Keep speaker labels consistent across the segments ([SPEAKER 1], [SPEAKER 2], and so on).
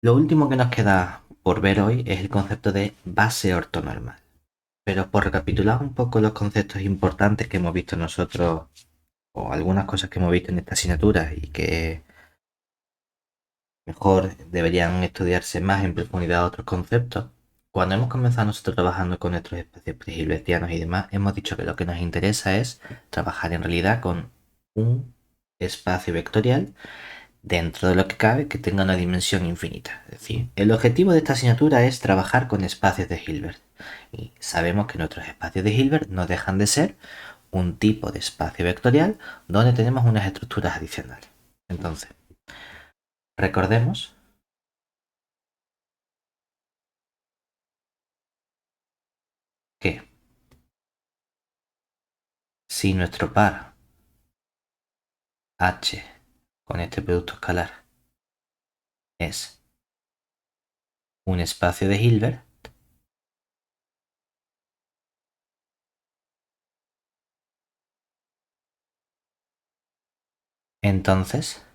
[SPEAKER 1] Lo último que nos queda por ver hoy es el concepto de base ortonormal. Pero por recapitular un poco los conceptos importantes que hemos visto nosotros, o algunas cosas que hemos visto en esta asignatura y que mejor deberían estudiarse más en profundidad otros conceptos, cuando hemos comenzado nosotros trabajando con nuestros espacios prehilbertianos y demás, hemos dicho que lo que nos interesa es trabajar en realidad con un espacio vectorial dentro de lo que cabe que tenga una dimensión infinita. Es decir, el objetivo de esta asignatura es trabajar con espacios de Hilbert. Y sabemos que nuestros espacios de Hilbert no dejan de ser un tipo de espacio vectorial donde tenemos unas estructuras adicionales. Entonces, recordemos que si nuestro par H con este producto escalar es un espacio de Hilbert, entonces,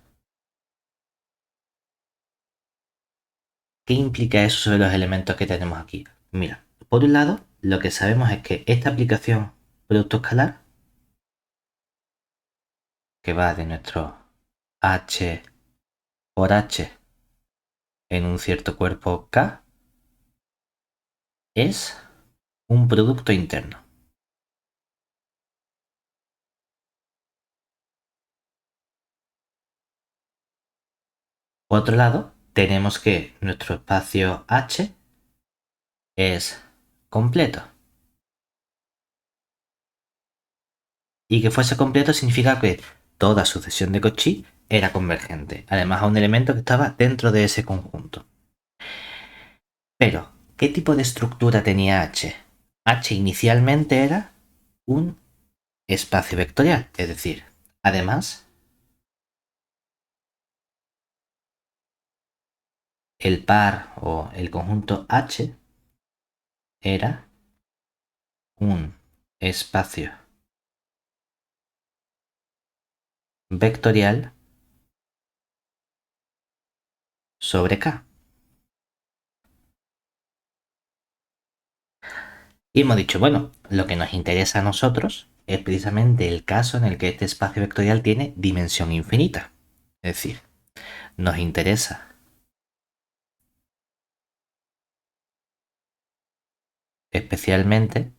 [SPEAKER 1] ¿qué implica eso sobre los elementos que tenemos aquí? Mira, por un lado, lo que sabemos es que esta aplicación producto escalar, que va de nuestro H por H en un cierto cuerpo K, es un producto interno. Por otro lado, tenemos que nuestro espacio H es completo. Y que fuese completo significa que toda sucesión de Cauchy era convergente, además a un elemento que estaba dentro de ese conjunto. Pero, ¿qué tipo de estructura tenía H? H inicialmente era un espacio vectorial, es decir, además, el par o el conjunto H era un espacio vectorial sobre K. Y hemos dicho, bueno, lo que nos interesa a nosotros es precisamente el caso en el que este espacio vectorial tiene dimensión infinita. Es decir, nos interesa especialmente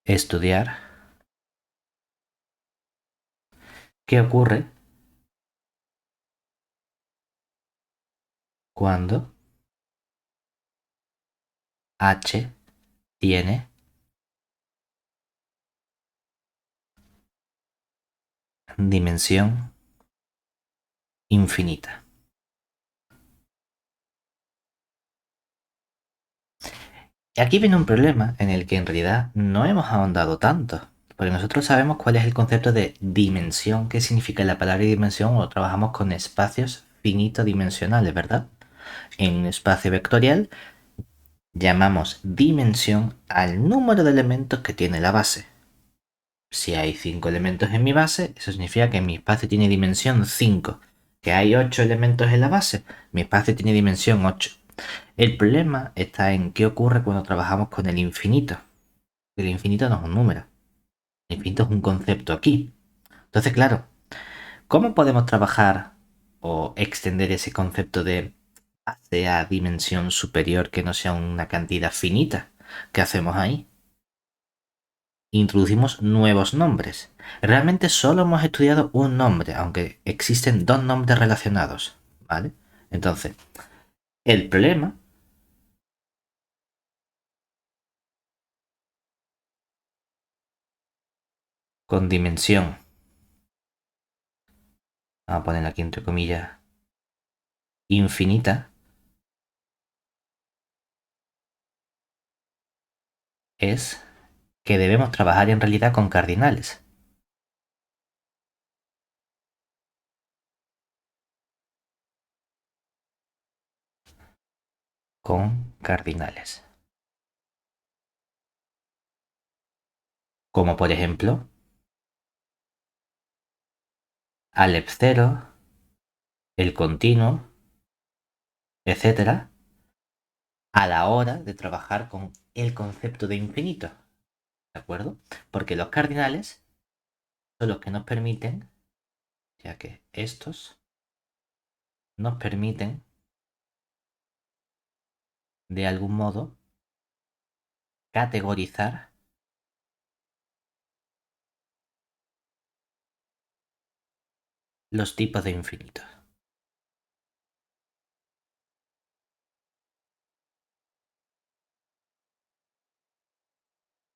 [SPEAKER 1] estudiar qué ocurre cuando H tiene dimensión infinita. Y aquí viene un problema en el que en realidad no hemos ahondado tanto, porque nosotros sabemos cuál es el concepto de dimensión, qué significa la palabra dimensión, o trabajamos con espacios finito dimensionales, ¿verdad? En un espacio vectorial llamamos dimensión al número de elementos que tiene la base. Si hay 5 elementos en mi base, eso significa que mi espacio tiene dimensión 5. Que hay 8 elementos en la base, mi espacio tiene dimensión 8. El problema está en qué ocurre cuando trabajamos con el infinito. El infinito no es un número. El infinito es un concepto aquí. Entonces, claro, ¿cómo podemos trabajar o extender ese concepto de base a dimensión superior que no sea una cantidad finita? ¿Qué hacemos ahí? Introducimos nuevos nombres. Realmente solo hemos estudiado un nombre, aunque existen dos nombres relacionados, ¿vale? Entonces, el problema con dimensión, vamos a poner aquí entre comillas, infinita, es que debemos trabajar en realidad con cardinales. Con cardinales. Como por ejemplo, Alep 0, el continuo, etcétera, a la hora de trabajar con el concepto de infinito. ¿De acuerdo? Porque los cardinales son los que nos permiten, ya que estos nos permiten, de algún modo, categorizar los tipos de infinito.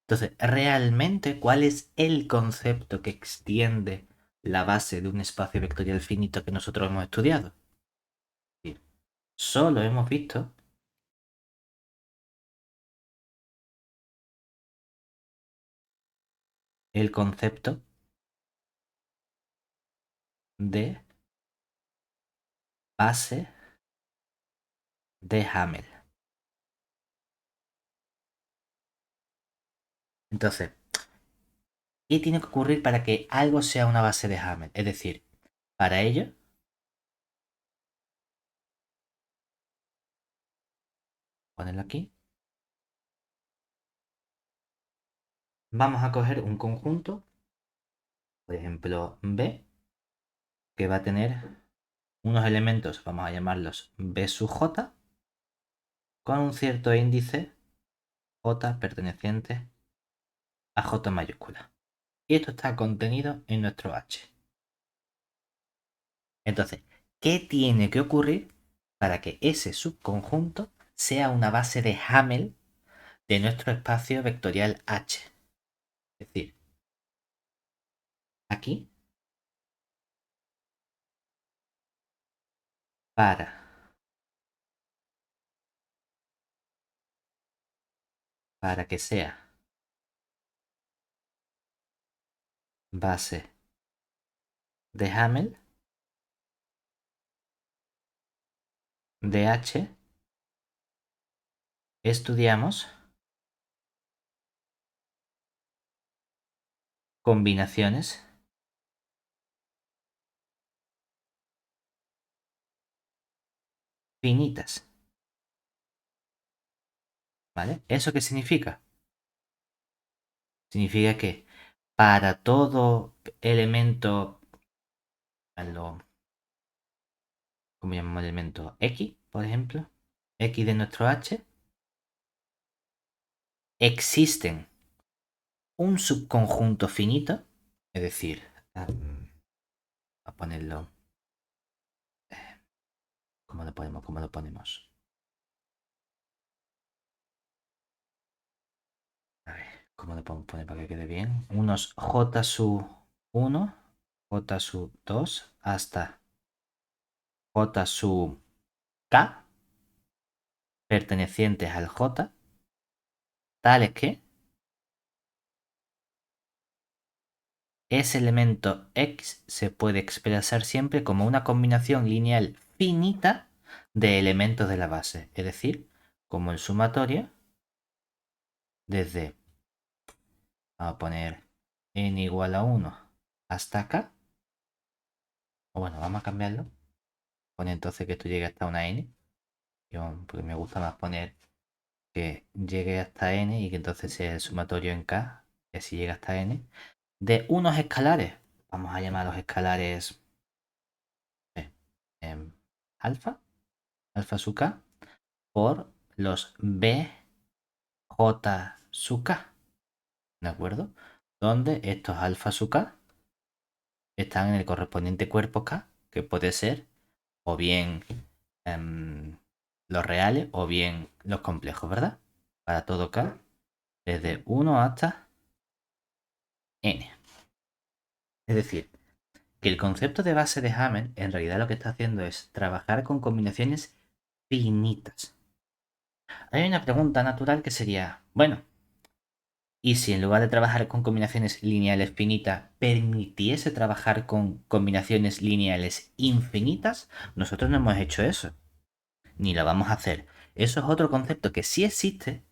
[SPEAKER 1] Entonces, realmente, ¿cuál es el concepto que extiende la base de un espacio vectorial finito que nosotros hemos estudiado? Es decir, solo hemos visto el concepto de base de Hamel. Entonces, ¿qué tiene que ocurrir para que algo sea una base de Hamel? Es decir, para ello, ponerlo aquí, vamos a coger un conjunto, por ejemplo, B, que va a tener unos elementos, vamos a llamarlos B sub J, con un cierto índice J perteneciente a J mayúscula. Y esto está contenido en nuestro H. Entonces, ¿qué tiene que ocurrir para que ese subconjunto sea una base de Hamel de nuestro espacio vectorial H? Es decir, aquí, para, para que sea base de Hamel de H, estudiamos combinaciones finitas. ¿Vale? ¿Eso qué significa? Significa que para todo elemento, ¿cómo llamamos el elemento? X, por ejemplo, X de nuestro H, existen un subconjunto finito, es decir, a ponerlo, ¿cómo lo ponemos? ¿Cómo lo ponemos? A ver, ¿cómo lo podemos poner para que quede bien? Unos J sub 1, J sub 2, hasta J sub K, pertenecientes al J, tales que ese elemento X se puede expresar siempre como una combinación lineal finita de elementos de la base, es decir, como el sumatorio desde, vamos a poner n igual a 1 hasta acá, o bueno, vamos a cambiarlo, pone entonces que esto llegue hasta una n, porque me gusta más poner que llegue hasta n y que entonces sea el sumatorio en k, y así llega hasta n, de unos escalares, vamos a llamar los escalares em, alfa, alfa sub k, por los B, J sub K, ¿de acuerdo? Donde estos alfa sub K están en el correspondiente cuerpo K, que puede ser o bien los reales o bien los complejos, ¿verdad? Para todo K, desde 1 hasta N. Es decir, que el concepto de base de Hamel en realidad lo que está haciendo es trabajar con combinaciones finitas. Hay una pregunta natural que sería, bueno, ¿y si en lugar de trabajar con combinaciones lineales finitas, permitiese trabajar con combinaciones lineales infinitas? Nosotros no hemos hecho eso, ni lo vamos a hacer. Eso es otro concepto que sí existe,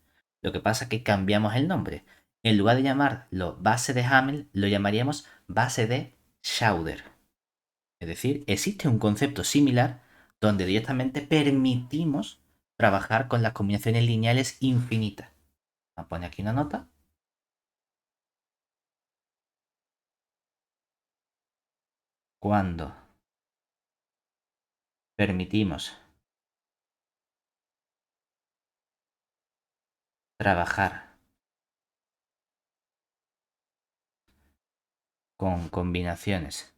[SPEAKER 1] lo que pasa es que cambiamos el nombre. En lugar de llamarlo base de Hamel, lo llamaríamos base de Schauder. Es decir, existe un concepto similar donde directamente permitimos trabajar con las combinaciones lineales infinitas. Vamos a poner aquí una nota. Cuando permitimos trabajar con combinaciones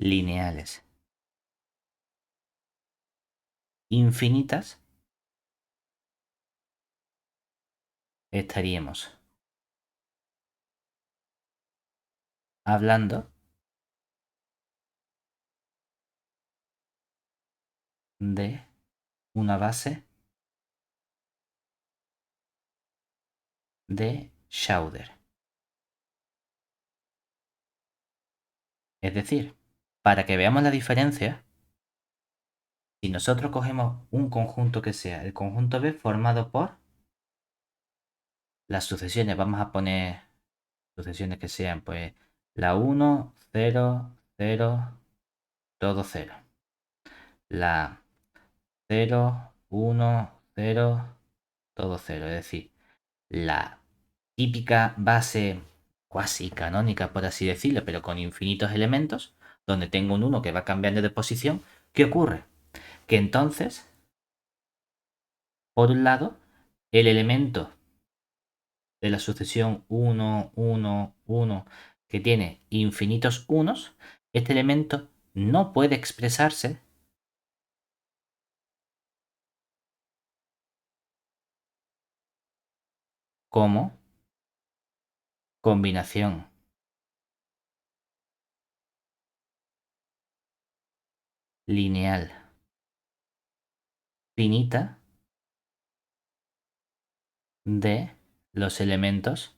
[SPEAKER 1] lineales infinitas, estaríamos hablando de una base de Schauder. Es decir, para que veamos la diferencia, si nosotros cogemos un conjunto que sea el conjunto B formado por las sucesiones, vamos a poner sucesiones que sean pues la 1, 0, 0, todo 0. La 0, 1, 0, todo 0. Es decir, la típica base cuasi canónica, por así decirlo, pero con infinitos elementos, donde tengo un 1 que va cambiando de posición. ¿Qué ocurre? Que entonces, por un lado, el elemento de la sucesión 1, 1, 1, que tiene infinitos unos, este elemento no puede expresarse como combinación lineal finita de los elementos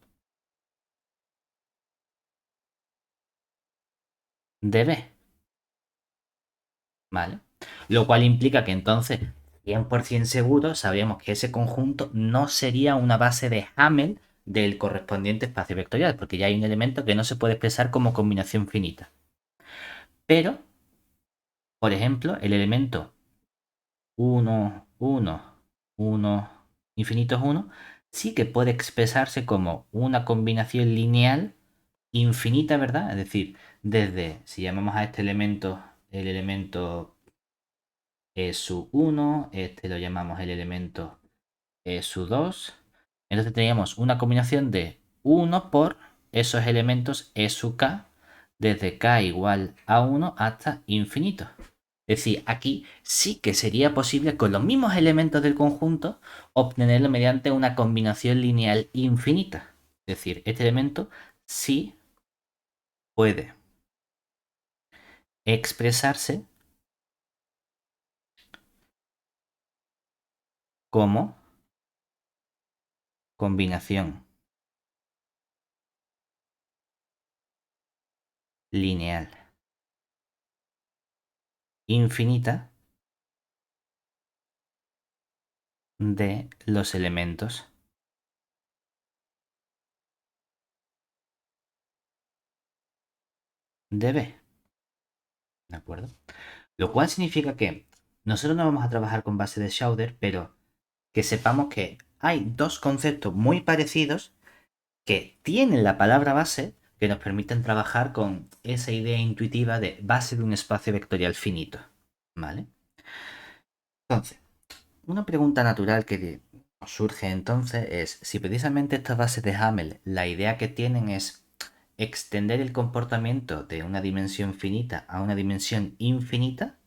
[SPEAKER 1] de B, ¿vale? Lo cual implica que entonces, 100% seguro, sabríamos que ese conjunto no sería una base de Hamel del correspondiente espacio vectorial, porque ya hay un elemento que no se puede expresar como combinación finita. Pero, por ejemplo, el elemento 1, 1, 1, infinitos 1, sí que puede expresarse como una combinación lineal infinita, ¿verdad? Es decir, desde, si llamamos a este elemento el elemento E sub 1, este lo llamamos el elemento E sub 2, entonces teníamos una combinación de 1 por esos elementos E sub k, desde k igual a 1 hasta infinito. Es decir, aquí sí que sería posible con los mismos elementos del conjunto obtenerlo mediante una combinación lineal infinita. Es decir, este elemento sí puede expresarse como combinación lineal infinita de los elementos de B. ¿De acuerdo? Lo cual significa que nosotros no vamos a trabajar con base de Schauder, pero que sepamos que hay dos conceptos muy parecidos que tienen la palabra base que nos permiten trabajar con esa idea intuitiva de base de un espacio vectorial finito. ¿Vale? Entonces, una pregunta natural que nos surge entonces es si precisamente estas bases de Hamel la idea que tienen es extender el comportamiento de una dimensión finita a una dimensión infinita,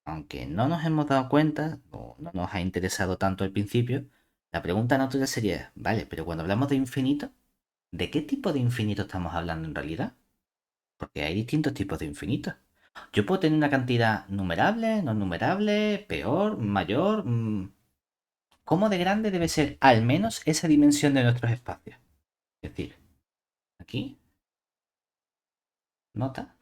[SPEAKER 1] aunque no nos hemos dado cuenta o no nos ha interesado tanto al principio, la pregunta natural sería, vale, pero cuando hablamos de infinito, ¿de qué tipo de infinito estamos hablando en realidad? Porque hay distintos tipos de infinitos. Yo puedo tener una cantidad numerable, no numerable, peor, mayor. ¿Cómo de grande debe ser al menos esa dimensión de nuestros espacios? Es decir, aquí, nota,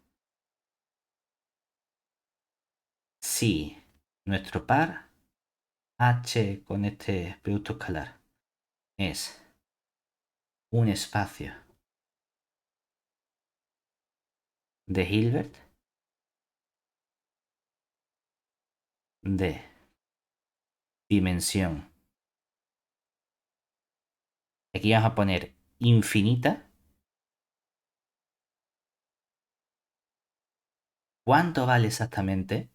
[SPEAKER 1] si nuestro par h con este producto escalar es un espacio de Hilbert de dimensión. Aquí vamos a poner infinita. ¿Cuánto vale exactamente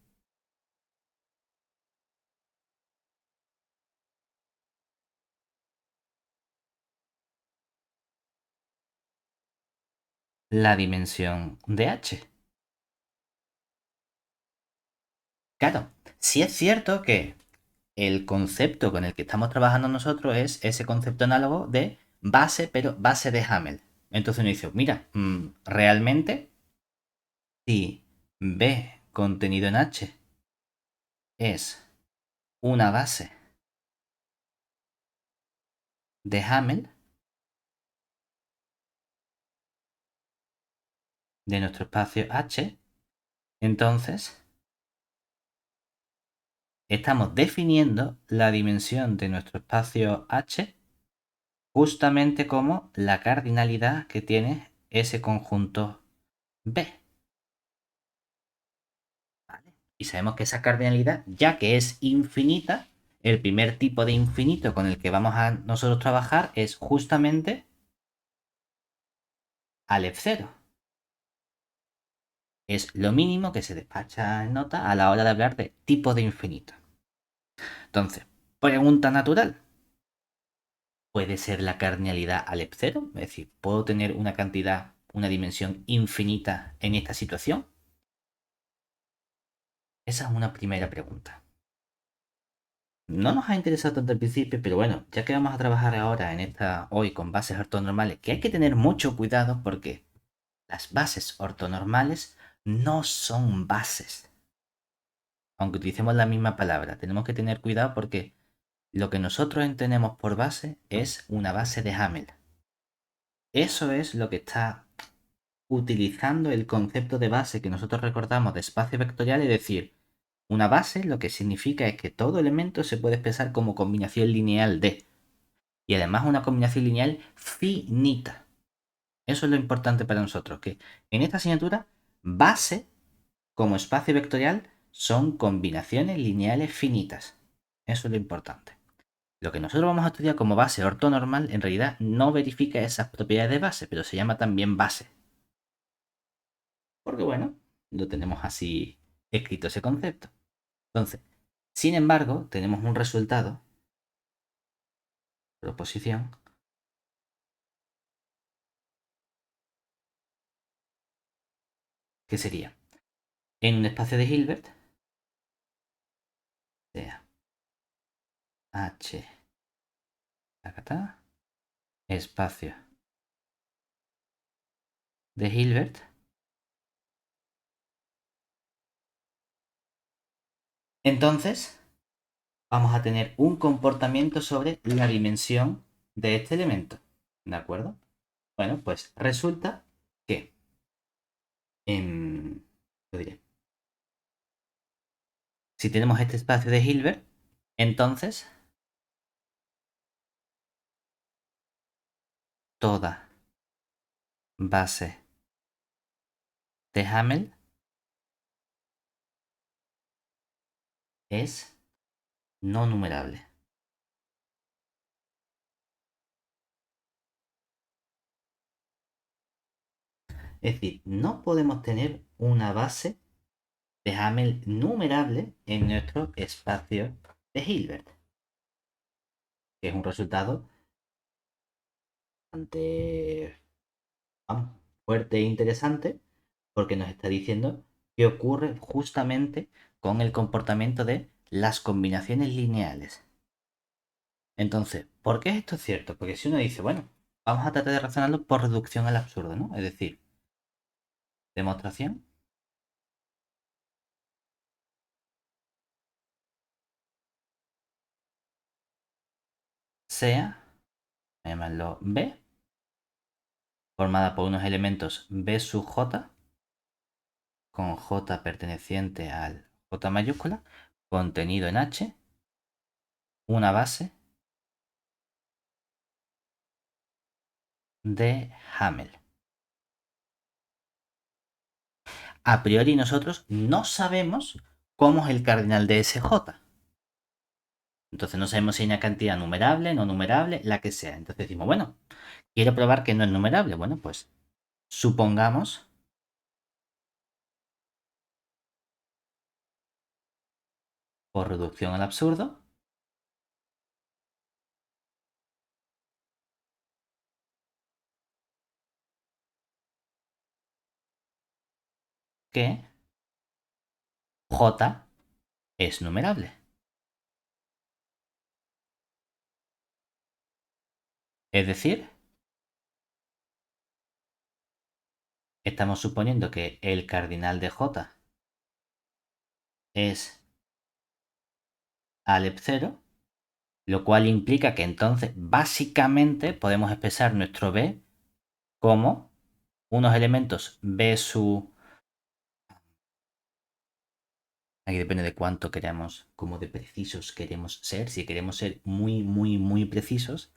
[SPEAKER 1] la dimensión de h? Claro, sí es cierto que el concepto con el que estamos trabajando nosotros es ese concepto análogo de base, pero base de Hamel. Entonces uno dice, mira, realmente si B contenido en H es una base de Hamel de nuestro espacio H, entonces estamos definiendo la dimensión de nuestro espacio H justamente como la cardinalidad que tiene ese conjunto B. ¿Vale? Y sabemos que esa cardinalidad, ya que es infinita, el primer tipo de infinito con el que vamos a nosotros trabajar es justamente Aleph 0. Es lo mínimo que se despacha en nota a la hora de hablar de tipo de infinito. Entonces, pregunta natural. ¿Puede ser la cardinalidad Aleph 0? Es decir, ¿puedo tener una cantidad, una dimensión infinita en esta situación? Esa es una primera pregunta. No nos ha interesado tanto al principio, pero bueno, ya que vamos a trabajar ahora en esta hoy con bases ortonormales, que hay que tener mucho cuidado porque las bases ortonormales no son bases. Aunque utilicemos la misma palabra, tenemos que tener cuidado porque lo que nosotros entendemos por base es una base de Hamel. Eso es lo que está utilizando el concepto de base que nosotros recordamos de espacio vectorial, es decir, una base lo que significa es que todo elemento se puede expresar como combinación lineal de, y además una combinación lineal finita. Eso es lo importante para nosotros, que en esta asignatura base como espacio vectorial son combinaciones lineales finitas. Eso es lo importante. Lo que nosotros vamos a estudiar como base ortonormal en realidad no verifica esas propiedades de base, pero se llama también base. Porque bueno, lo tenemos así escrito ese concepto. Entonces, sin embargo, tenemos un resultado, proposición, que sería en un espacio de Hilbert, sea H, espacio de Hilbert, entonces vamos a tener un comportamiento sobre la dimensión de este elemento. ¿De acuerdo? Bueno, pues resulta que, lo diré, si tenemos este espacio de Hilbert, entonces toda base de Hamel es no numerable. Es decir, no podemos tener una base de Hamel numerable en nuestro espacio de Hilbert, que es un resultado bastante fuerte e interesante porque nos está diciendo qué ocurre justamente con el comportamiento de las combinaciones lineales. Entonces, ¿por qué esto es cierto? Porque si uno dice, bueno, vamos a tratar de razonarlo por reducción al absurdo, ¿no? Es decir, demostración sea, llamarlo B, formada por unos elementos B sub J, con J perteneciente al J mayúscula, contenido en H, una base de Hamel. A priori nosotros no sabemos cómo es el cardinal de SJ. Entonces no sabemos si hay una cantidad numerable, no numerable, la que sea. Entonces decimos, bueno, quiero probar que no es numerable. Bueno, pues supongamos, por reducción al absurdo, que J es numerable. Es decir, estamos suponiendo que el cardinal de J es Alep 0, lo cual implica que entonces básicamente podemos expresar nuestro B como unos elementos B sub... Aquí depende de cuánto queramos, como de precisos queremos ser. Si queremos ser muy, muy, muy precisos,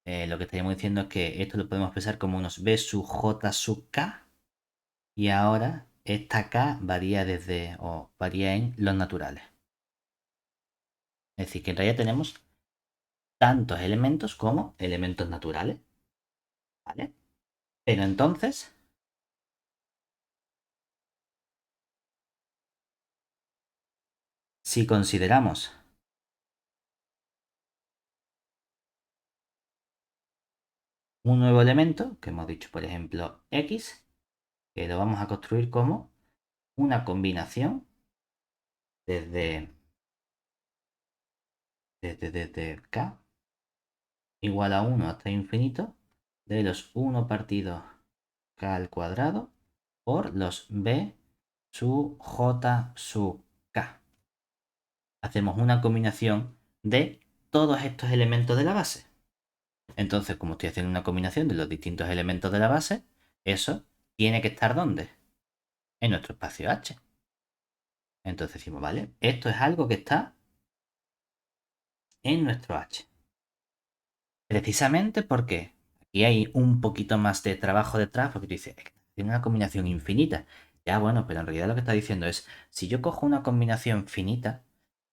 [SPEAKER 1] lo que estaríamos diciendo es que esto lo podemos expresar como unos B sub J sub K. Y ahora esta K varía desde, o varía en los naturales. Es decir, que en realidad tenemos tantos elementos como elementos naturales. ¿Vale? Pero entonces, si consideramos un nuevo elemento, que hemos dicho, por ejemplo, X, que lo vamos a construir como una combinación desde, desde K igual a 1 hasta infinito de los 1 partido K al cuadrado por los B sub J sub K. Hacemos una combinación de todos estos elementos de la base. Entonces, como estoy haciendo una combinación de los distintos elementos de la base, eso tiene que estar ¿dónde? En nuestro espacio H. Entonces decimos, vale, esto es algo que está en nuestro H. Precisamente porque aquí hay un poquito más de trabajo detrás, porque tú dices, es que tiene una combinación infinita. Ya bueno, pero en realidad lo que está diciendo es, si yo cojo una combinación finita,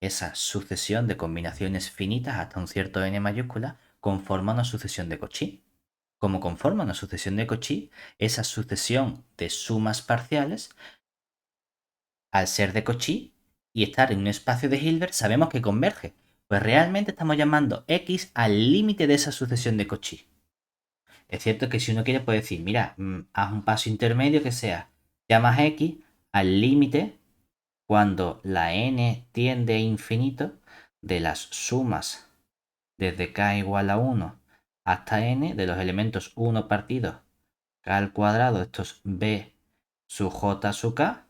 [SPEAKER 1] esa sucesión de combinaciones finitas hasta un cierto n mayúscula conforma una sucesión de Cauchy. Como conforma una sucesión de Cauchy, esa sucesión de sumas parciales, al ser de Cauchy y estar en un espacio de Hilbert, sabemos que converge. Pues realmente estamos llamando X al límite de esa sucesión de Cauchy. Es cierto que si uno quiere puede decir, mira, haz un paso intermedio que sea, llamas X al límite cuando la n tiende a infinito de las sumas desde k igual a 1 hasta n de los elementos 1 partido k al cuadrado, estos b sub j sub k.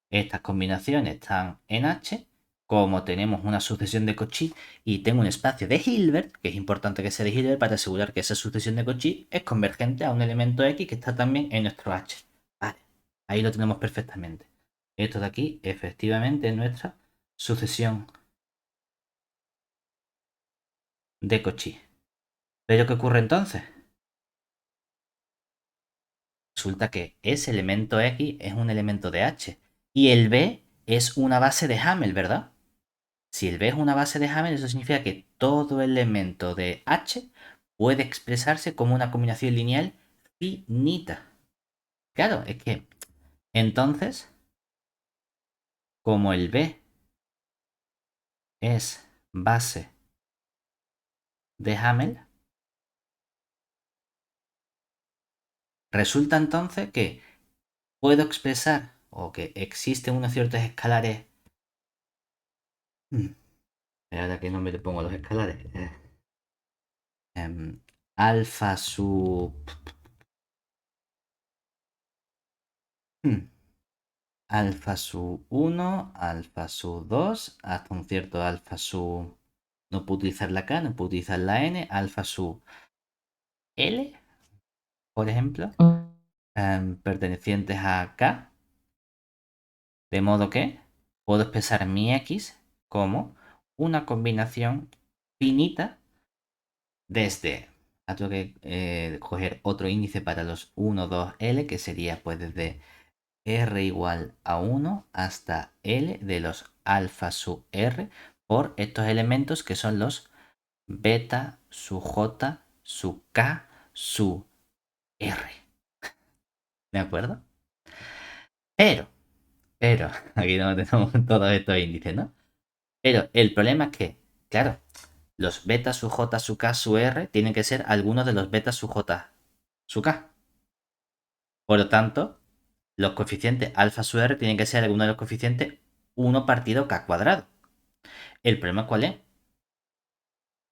[SPEAKER 1] Estas combinaciones están en H. Como tenemos una sucesión de Cauchy y tengo un espacio de Hilbert, que es importante que sea de Hilbert para asegurar que esa sucesión de Cauchy es convergente a un elemento X que está también en nuestro H. Vale, ahí lo tenemos perfectamente. Esto de aquí efectivamente es nuestra sucesión de Cauchy. ¿Pero qué ocurre entonces? Resulta que ese elemento X es un elemento de H y el B es una base de Hamel, ¿verdad? Si el B es una base de Hamel, eso significa que todo elemento de H puede expresarse como una combinación lineal finita. Claro, es que entonces, como el B es base de Hamel, resulta entonces que puedo expresar o que existen unos ciertos escalares. Hmm, Ahora que no me le pongo los escalares. Alfa sub. hmm, Alfa sub 1, alfa sub 2, hasta un cierto alfa sub... No puedo utilizar la K, no puedo utilizar la N, alfa sub L, por ejemplo, pertenecientes a K, de modo que puedo expresar mi X como una combinación finita desde tengo que coger otro índice para los 1, 2, L, que sería pues desde R igual a 1 hasta L de los alfa sub R por estos elementos que son los beta sub J sub K sub R. ¿De acuerdo? Pero, pero, aquí no tenemos todos estos índices, ¿no? Pero el problema es que, claro, los beta sub J sub K sub R tienen que ser algunos de los beta sub J sub K. Por lo tanto, los coeficientes alfa sub R tienen que ser algunos de los coeficientes 1 partido K cuadrado. ¿El problema cuál es?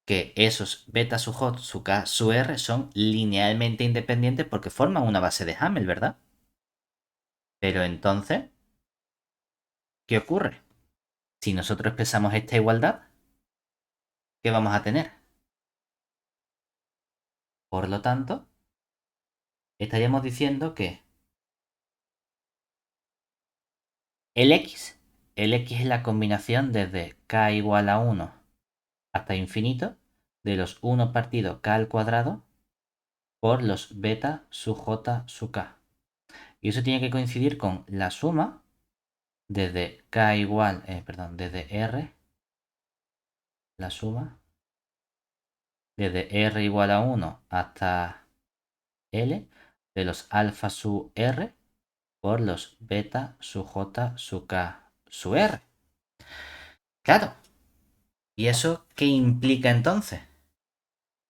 [SPEAKER 1] Que esos beta sub J sub K sub R son linealmente independientes porque forman una base de Hamel, ¿verdad? Pero entonces, ¿qué ocurre? Si nosotros expresamos esta igualdad, ¿qué vamos a tener? Por lo tanto, estaríamos diciendo que el X es la combinación desde K igual a 1 hasta infinito de los 1 partido K al cuadrado por los beta sub J sub K. Y eso tiene que coincidir con la suma desde K igual, desde R, la suma desde R igual a 1 hasta L de los alfa sub R por los beta sub J sub K sub R. Claro. ¿Y eso qué implica entonces?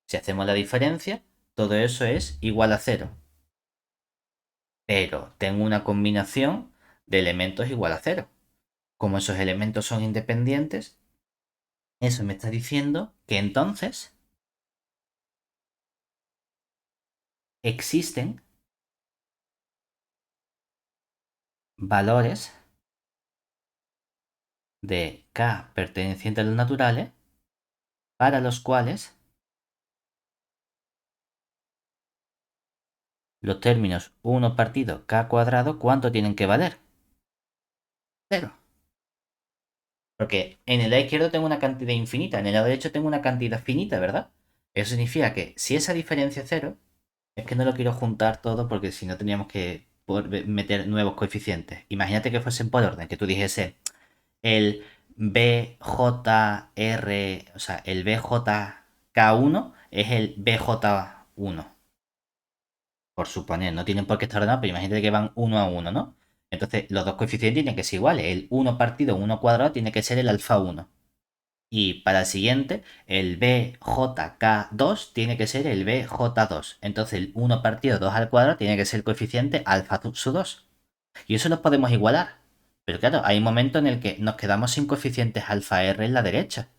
[SPEAKER 1] Si hacemos la diferencia, todo eso es igual a 0. Pero tengo una combinación de elementos igual a 0. Como esos elementos son independientes, eso me está diciendo que entonces existen valores de K pertenecientes a los naturales para los cuales los términos 1 partido K cuadrado, ¿cuánto tienen que valer? 0. Porque en el lado izquierdo tengo una cantidad infinita, en el lado derecho tengo una cantidad finita, ¿verdad? Eso significa que si esa diferencia es 0, es que no lo quiero juntar todo porque si no teníamos que meter nuevos coeficientes. Imagínate que fuesen por orden, que tú dijese el BJR, o sea, el BJK1 es el BJ1. Por suponer, no tienen por qué estar ordenados, pero imagínate que van uno a uno, ¿no? Entonces, los dos coeficientes tienen que ser iguales. El 1 partido 1 cuadrado tiene que ser el alfa 1. Y para el siguiente, el BJK2 tiene que ser el BJ2. Entonces, el 1 partido 2 al cuadrado tiene que ser el coeficiente alfa sub 2. Y eso lo podemos igualar. Pero claro, hay un momento en el que nos quedamos sin coeficientes alfa R en la derecha.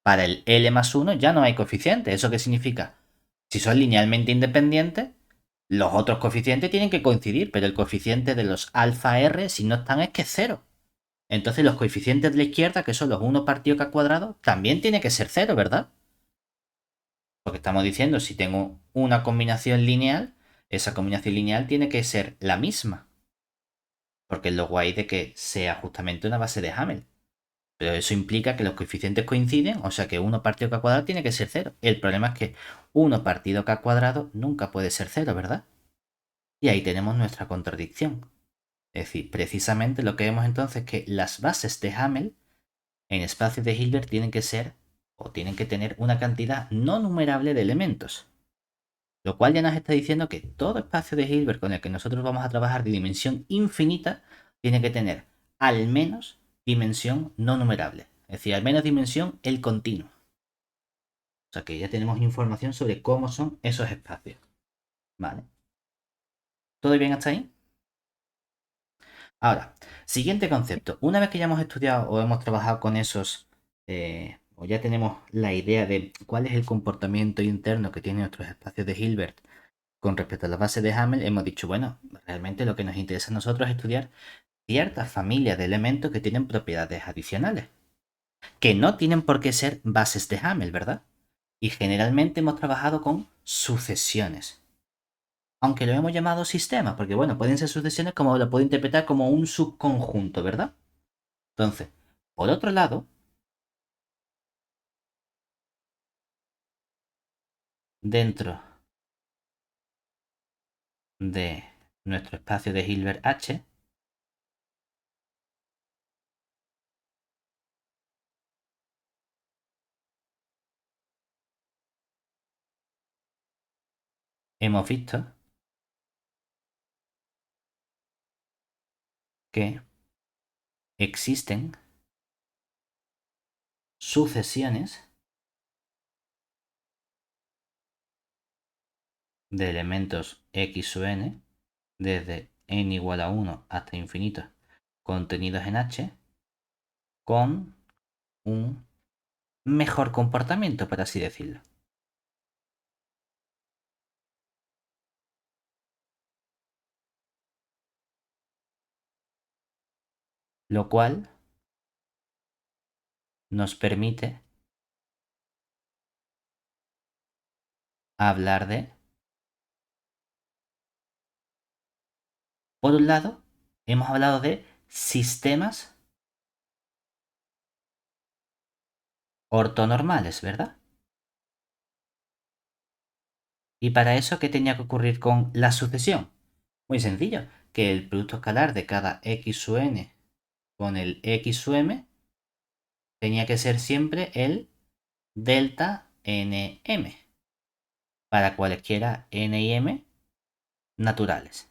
[SPEAKER 1] Para el L más 1 ya no hay coeficientes. ¿Eso qué significa? Si son linealmente independientes, los otros coeficientes tienen que coincidir, pero el coeficiente de los alfa R, si no están, es que es 0. Entonces los coeficientes de la izquierda, que son los 1 partido K cuadrado, también tiene que ser 0, ¿verdad? Porque estamos diciendo, si tengo una combinación lineal, esa combinación lineal tiene que ser la misma. Porque es lo guay de que sea justamente una base de Hamel. Pero eso implica que los coeficientes coinciden, o sea que 1 partido K cuadrado tiene que ser 0. El problema es que 1 partido K cuadrado nunca puede ser 0, ¿verdad? Y ahí tenemos nuestra contradicción. Es decir, precisamente lo que vemos entonces es que las bases de Hamel en espacios de Hilbert tienen que ser o tienen que tener una cantidad no numerable de elementos. Lo cual ya nos está diciendo que todo espacio de Hilbert con el que nosotros vamos a trabajar de dimensión infinita tiene que tener al menos dimensión no numerable. Es decir, al menos dimensión el continuo. O sea que ya tenemos información sobre cómo son esos espacios. ¿Vale? ¿Todo bien hasta ahí? Ahora, siguiente concepto. Una vez que ya hemos estudiado o hemos trabajado con esos, o ya tenemos la idea de cuál es el comportamiento interno que tienen nuestros espacios de Hilbert con respecto a la base de Hamel, hemos dicho, bueno, realmente lo que nos interesa a nosotros es estudiar ciertas familias de elementos que tienen propiedades adicionales, que no tienen por qué ser bases de Hamel, ¿verdad? Y generalmente hemos trabajado con sucesiones. Aunque lo hemos llamado sistema, porque bueno, pueden ser sucesiones como lo puedo interpretar como un subconjunto, ¿verdad? Entonces, por otro lado, dentro de nuestro espacio de Hilbert H, hemos visto que existen sucesiones de elementos x sub n desde n igual a 1 hasta infinito contenidos en H con un mejor comportamiento, por así decirlo. Lo cual nos permite hablar de, por un lado, hemos hablado de sistemas ortonormales, ¿verdad? Y para eso, ¿qué tenía que ocurrir con la sucesión? Muy sencillo, que el producto escalar de cada x sub n con el x sub m tenía que ser siempre el delta nm para cualesquiera n y m naturales.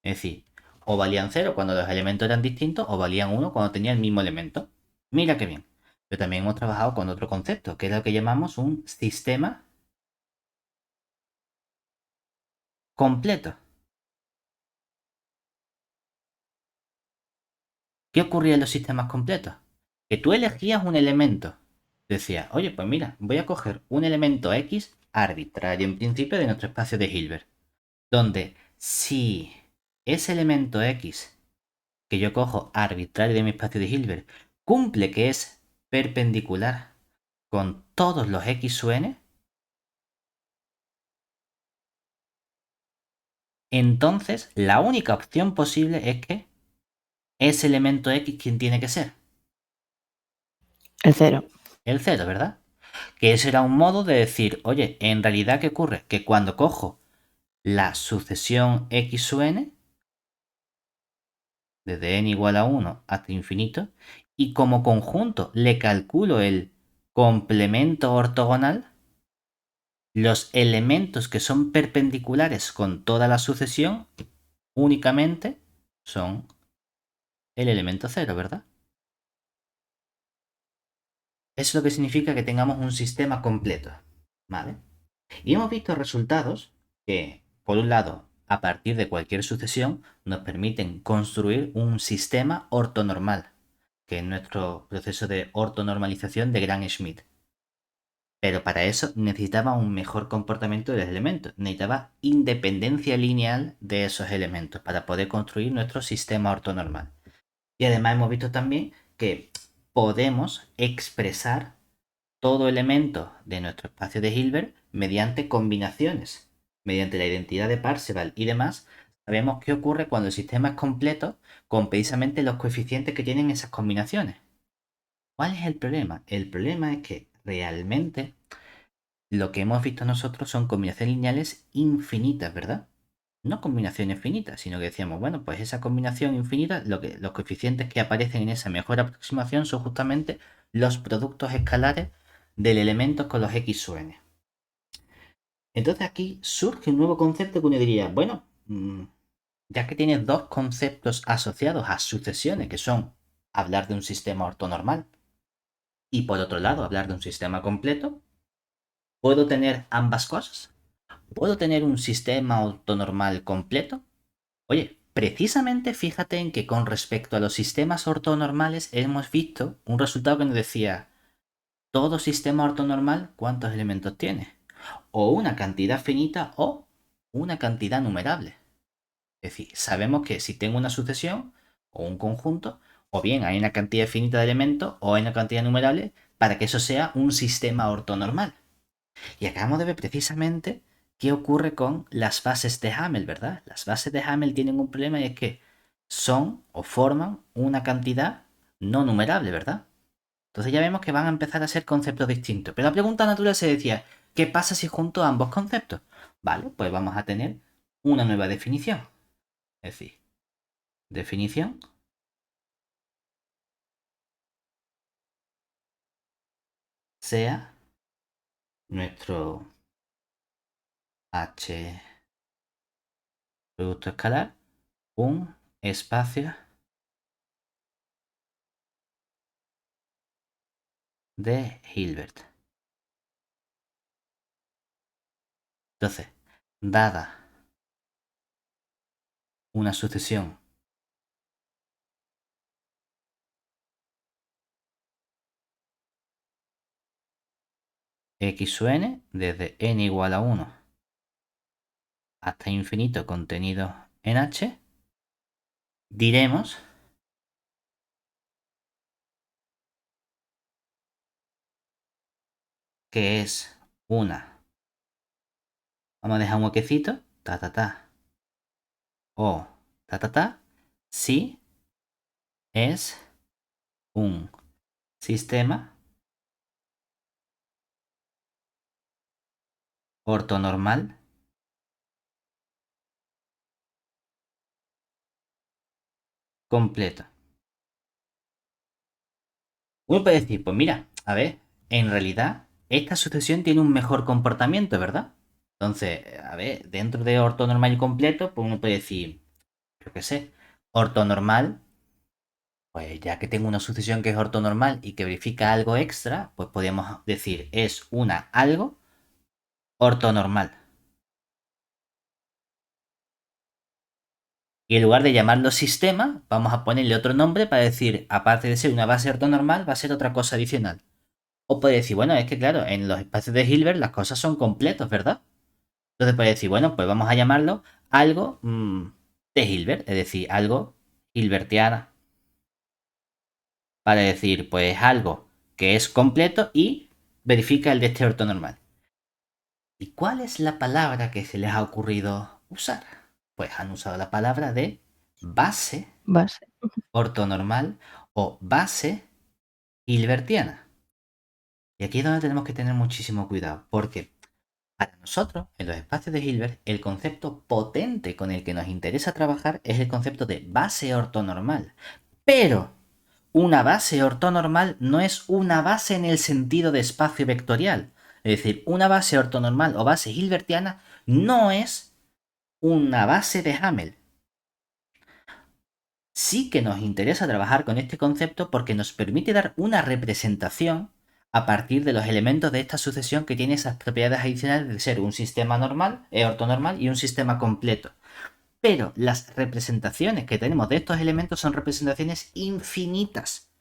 [SPEAKER 1] Es decir, o valían 0 cuando los elementos eran distintos o valían 1 cuando tenía el mismo elemento. Mira qué bien. Pero también hemos trabajado con otro concepto, que es lo que llamamos un sistema completo. ¿Qué ocurría en los sistemas completos? Que tú elegías un elemento. Decías, oye, pues mira, voy a coger un elemento X arbitrario en principio de nuestro espacio de Hilbert. Donde si ese elemento X que yo cojo arbitrario de mi espacio de Hilbert cumple que es perpendicular con todos los X sub n, entonces la única opción posible es que ese elemento X, ¿quién tiene que ser?
[SPEAKER 2] El 0.
[SPEAKER 1] El 0, ¿verdad? Que ese era un modo de decir, oye, en realidad, ¿qué ocurre? Que cuando cojo la sucesión X sub n, desde n igual a 1 hasta infinito, y como conjunto le calculo el complemento ortogonal, los elementos que son perpendiculares con toda la sucesión únicamente son el elemento 0, ¿verdad? Eso es lo que significa que tengamos un sistema completo, ¿vale? Y hemos visto resultados que, por un lado, a partir de cualquier sucesión, nos permiten construir un sistema ortonormal, que es nuestro proceso de ortonormalización de Gram-Schmidt. Pero para eso necesitaba un mejor comportamiento de los elementos, necesitaba independencia lineal de esos elementos para poder construir nuestro sistema ortonormal. Y además hemos visto también que podemos expresar todo elemento de nuestro espacio de Hilbert mediante combinaciones. Mediante la identidad de Parseval y demás, sabemos qué ocurre cuando el sistema es completo con precisamente los coeficientes que tienen esas combinaciones. ¿Cuál es el problema? El problema es que realmente lo que hemos visto nosotros son combinaciones lineales infinitas, ¿verdad? No combinaciones finitas, sino que decíamos, bueno, pues esa combinación infinita, los coeficientes que aparecen en esa mejor aproximación son justamente los productos escalares del elemento con los x sub n. Entonces aquí surge un nuevo concepto que uno diría, bueno, ya que tienes dos conceptos asociados a sucesiones, que son hablar de un sistema ortonormal y por otro lado hablar de un sistema completo, ¿puedo tener ambas cosas? ¿Puedo tener un sistema ortonormal completo? Oye, precisamente fíjate en que con respecto a los sistemas ortonormales hemos visto un resultado que nos decía, todo sistema ortonormal, ¿cuántos elementos tiene? O una cantidad finita o una cantidad numerable. Es decir, sabemos que si tengo una sucesión o un conjunto, o bien hay una cantidad finita de elementos o hay una cantidad numerable para que eso sea un sistema ortonormal. Y acabamos de ver precisamente qué ocurre con las bases de Hamel, ¿verdad? Las bases de Hamel tienen un problema y es que son o forman una cantidad no numerable, ¿verdad? Entonces ya vemos que van a empezar a ser conceptos distintos. Pero la pregunta natural se decía, ¿qué pasa si junto ambos conceptos? Vale, pues vamos a tener una nueva definición. Es decir, definición sea nuestro H producto escalar un espacio de Hilbert. Entonces, dada una sucesión x sub n desde n igual a 1 hasta infinito contenido en H, diremos que es una. Vamos a dejar un huequecito, o si es un sistema ortonormal completo. Uno puede decir, pues mira, a ver, en realidad esta sucesión tiene un mejor comportamiento, ¿verdad? Entonces, a ver, dentro de ortonormal y completo, pues uno puede decir, yo qué sé, ortonormal, pues ya que tengo una sucesión que es ortonormal y que verifica algo extra, pues podríamos decir es una algo ortonormal. Y en lugar de llamarlo sistema, vamos a ponerle otro nombre para decir, aparte de ser una base ortonormal, va a ser otra cosa adicional. O puede decir, bueno, es que claro, en los espacios de Hilbert las cosas son completos, ¿verdad? Entonces puede decir, bueno, pues vamos a llamarlo algo de Hilbert, es decir, algo hilbertiana. Para decir, pues algo que es completo y verifica el de este ortonormal. ¿Y cuál es la palabra que se les ha ocurrido usar? Pues han usado la palabra de base
[SPEAKER 2] Base.
[SPEAKER 1] ortonormal o base hilbertiana. Y aquí es donde tenemos que tener muchísimo cuidado, porque para nosotros, en los espacios de Hilbert, el concepto potente con el que nos interesa trabajar es el concepto de base ortonormal. Pero una base ortonormal no es una base en el sentido de espacio vectorial. Es decir, una base ortonormal o base hilbertiana no es una base de Hamel. Sí que nos interesa trabajar con este concepto porque nos permite dar una representación a partir de los elementos de esta sucesión que tiene esas propiedades adicionales de ser un sistema normal, ortonormal y un sistema completo. Pero las representaciones que tenemos de estos elementos son representaciones infinitas.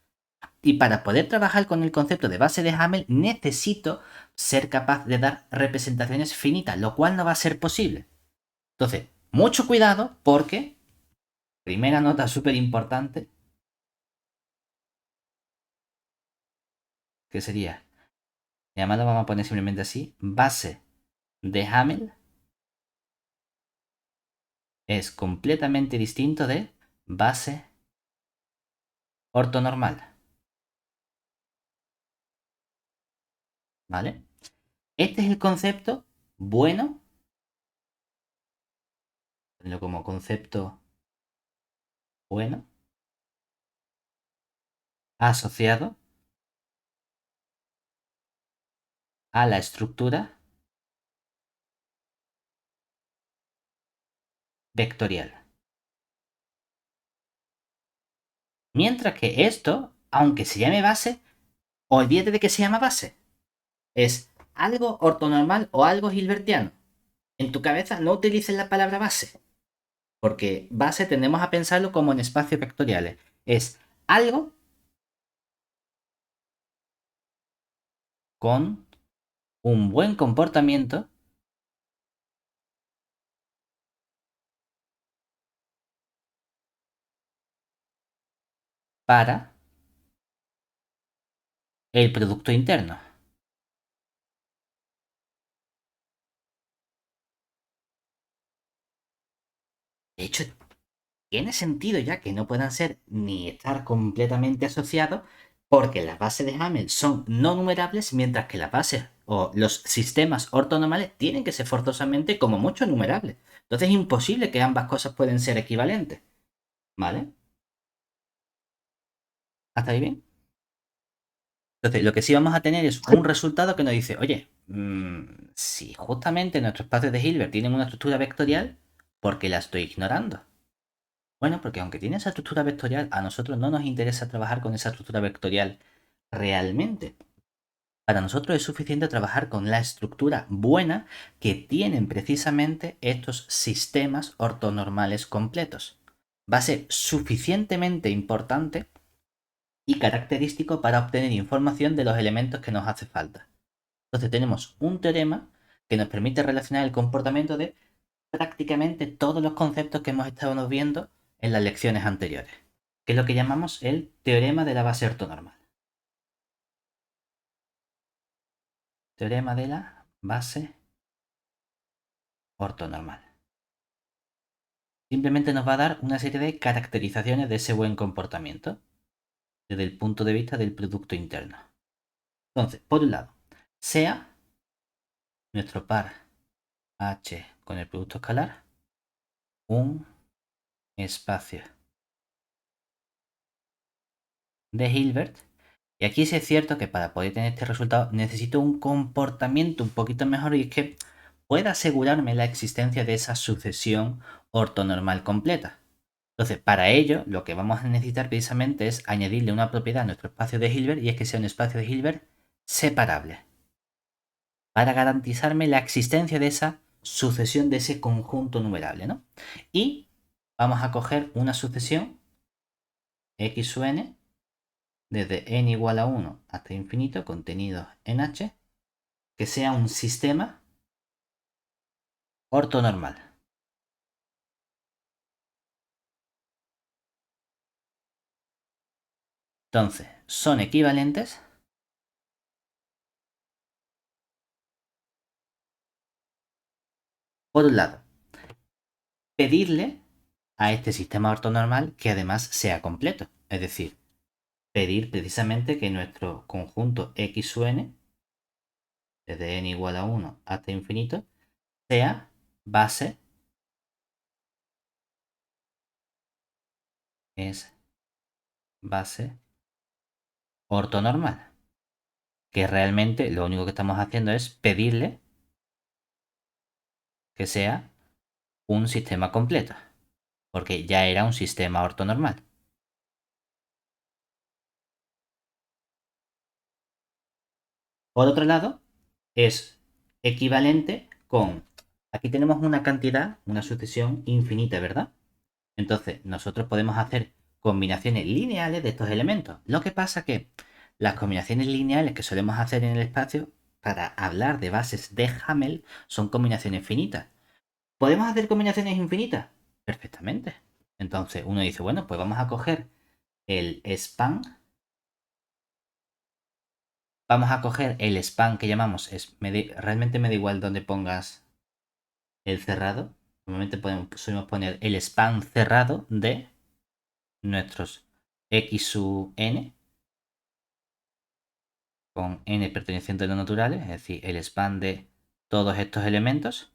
[SPEAKER 1] Y para poder trabajar con el concepto de base de Hamel necesito ser capaz de dar representaciones finitas, lo cual no va a ser posible. Entonces, mucho cuidado porque, primera nota súper importante, que sería, llamado vamos a poner simplemente así, base de Hamel es completamente distinto de base ortonormal. ¿Vale? Este es el concepto bueno, como concepto bueno, asociado a la estructura vectorial. Mientras que esto, aunque se llame base, olvídate de que se llama base. Es algo ortonormal o algo hilbertiano. En tu cabeza no utilices la palabra base, porque base tendemos a pensarlo como en espacios vectoriales. Es algo con un buen comportamiento para el producto interno. De hecho, tiene sentido ya que no puedan ser ni estar completamente asociados Porque las bases de Hamel son no numerables, mientras que las bases o los sistemas ortonormales tienen que ser forzosamente como mucho numerables. Entonces es imposible que ambas cosas pueden ser equivalentes. ¿Vale? ¿Hasta ahí bien? Entonces, lo que sí vamos a tener es un resultado que nos dice, oye, si justamente nuestros espacios de Hilbert tienen una estructura vectorial, ¿por qué la estoy ignorando? Bueno, porque aunque tiene esa estructura vectorial, a nosotros no nos interesa trabajar con esa estructura vectorial realmente. Para nosotros es suficiente trabajar con la estructura buena que tienen precisamente estos sistemas ortonormales completos. Va a ser suficientemente importante y característico para obtener información de los elementos que nos hace falta. Entonces tenemos un teorema que nos permite relacionar el comportamiento de prácticamente todos los conceptos que hemos estado viendo en las lecciones anteriores, que es lo que llamamos el teorema de la base ortonormal. Teorema de la base ortonormal. Simplemente nos va a dar una serie de caracterizaciones de ese buen comportamiento desde el punto de vista del producto interno. Entonces, por un lado, sea nuestro par H con el producto escalar un espacio de Hilbert. Y aquí sí es cierto que para poder tener este resultado necesito un comportamiento un poquito mejor y es que pueda asegurarme la existencia de esa sucesión ortonormal completa. Entonces, para ello, lo que vamos a necesitar precisamente es añadirle una propiedad a nuestro espacio de Hilbert y es que sea un espacio de Hilbert separable para garantizarme la existencia de esa sucesión de ese conjunto numerable, ¿no? Y vamos a coger una sucesión x sub n desde n igual a 1 hasta infinito contenido en H que sea un sistema ortonormal. Entonces, son equivalentes, por un lado, pedirle a este sistema ortonormal que además sea completo. Es decir, pedir precisamente que nuestro conjunto x sub n, desde n igual a 1 hasta infinito, sea base, es base ortonormal. Que realmente lo único que estamos haciendo es pedirle que sea un sistema completo, porque ya era un sistema ortonormal. Por otro lado, es equivalente con, aquí tenemos una cantidad, una sucesión infinita, ¿verdad? Entonces, nosotros podemos hacer combinaciones lineales de estos elementos. Lo que pasa que las combinaciones lineales que solemos hacer en el espacio para hablar de bases de Hamel son combinaciones finitas. ¿Podemos hacer combinaciones infinitas? Perfectamente. Entonces uno dice, bueno, pues vamos a coger el span. Vamos a coger el span que llamamos, realmente me da igual donde pongas el cerrado. Normalmente solemos poner el span cerrado de nuestros x sub n con n perteneciente a los naturales, es decir, el span de todos estos elementos.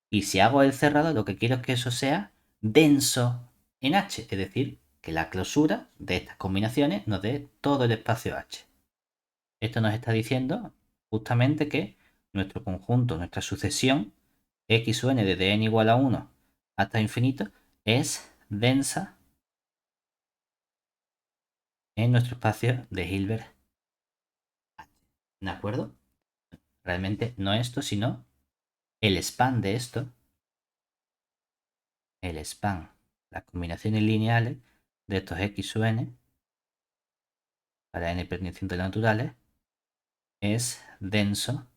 [SPEAKER 1] Y si hago el cerrado, lo que quiero es que eso sea denso en H, es decir, que la clausura de estas combinaciones nos dé todo el espacio H. Esto nos está diciendo justamente que nuestro conjunto, nuestra sucesión x sub n desde n igual a 1 hasta infinito es densa en nuestro espacio de Hilbert. ¿De acuerdo? Realmente no esto, sino el span de esto, el span, las combinaciones lineales de estos x sub n para n pertenecientes a los naturales es denso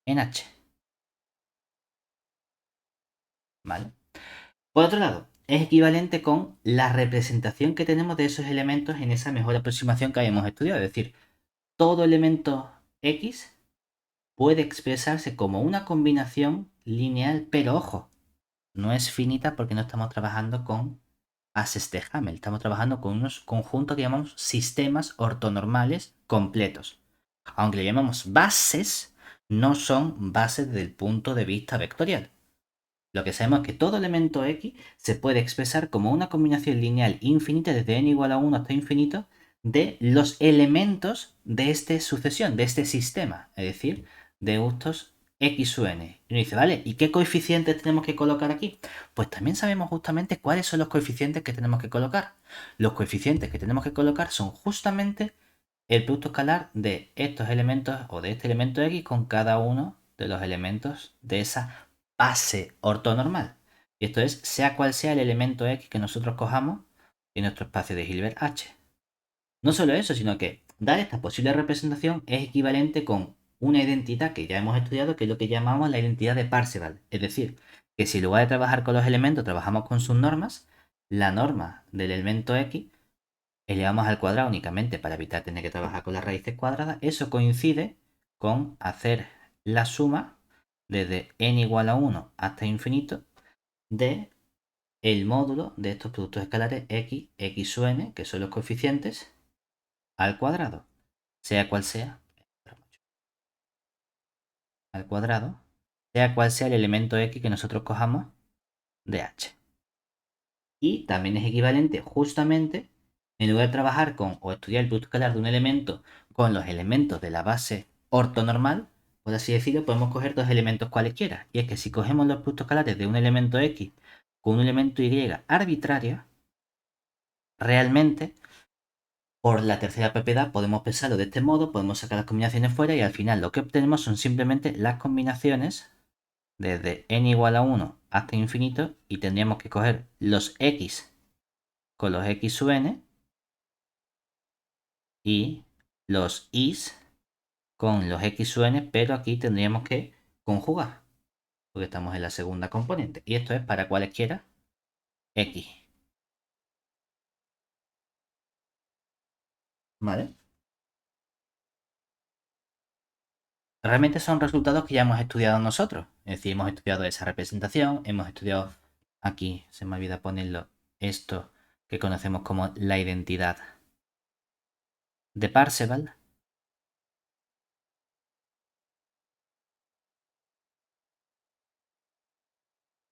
[SPEAKER 1] en H. ¿Vale? Por otro lado, es equivalente con la representación que tenemos de esos elementos en esa mejor aproximación que habíamos estudiado. Es decir, todo elemento X puede expresarse como una combinación lineal, pero ojo, no es finita porque no estamos trabajando con bases de Hamel. Estamos trabajando con unos conjuntos que llamamos sistemas ortonormales completos. Aunque le llamamos bases, no son bases desde el punto de vista vectorial. Lo que sabemos es que todo elemento X se puede expresar como una combinación lineal infinita desde n igual a 1 hasta infinito de los elementos de esta sucesión, de este sistema, es decir, de estos X sub n. Y uno dice, vale, ¿y qué coeficientes tenemos que colocar aquí? Pues también sabemos justamente cuáles son los coeficientes que tenemos que colocar. Los coeficientes que tenemos que colocar son justamente el producto escalar de estos elementos o de este elemento X con cada uno de los elementos de esa base ortonormal. Y esto es, sea cual sea el elemento X que nosotros cojamos en nuestro espacio de Hilbert H. No solo eso, sino que dar esta posible representación es equivalente con una identidad que ya hemos estudiado, que es lo que llamamos la identidad de Parseval. Es decir, que si en lugar de trabajar con los elementos, trabajamos con sus normas, la norma del elemento X elevamos al cuadrado únicamente para evitar tener que trabajar con las raíces cuadradas. Eso coincide con hacer la suma desde n igual a 1 hasta infinito de el módulo de estos productos escalares x, x sub n, que son los coeficientes, al cuadrado, sea cual sea, al cuadrado, sea cual sea el elemento x que nosotros cojamos de h. Y también es equivalente justamente, en lugar de trabajar con o estudiar el producto escalar de un elemento con los elementos de la base ortonormal, por así decirlo, podemos coger dos elementos cualesquiera. Y es que si cogemos los productos escalares de un elemento x con un elemento y arbitrario, realmente, por la tercera propiedad, podemos pensarlo de este modo, podemos sacar las combinaciones fuera y al final lo que obtenemos son simplemente las combinaciones desde n igual a 1 hasta infinito y tendríamos que coger los x con los x sub n y los is con los x sub n, pero aquí tendríamos que conjugar, porque estamos en la segunda componente. Y esto es para cualesquiera x. ¿Vale? Realmente son resultados que ya hemos estudiado nosotros. Es decir, hemos estudiado esa representación, hemos estudiado, aquí se me olvida ponerlo, esto que conocemos como la identidad de Parseval.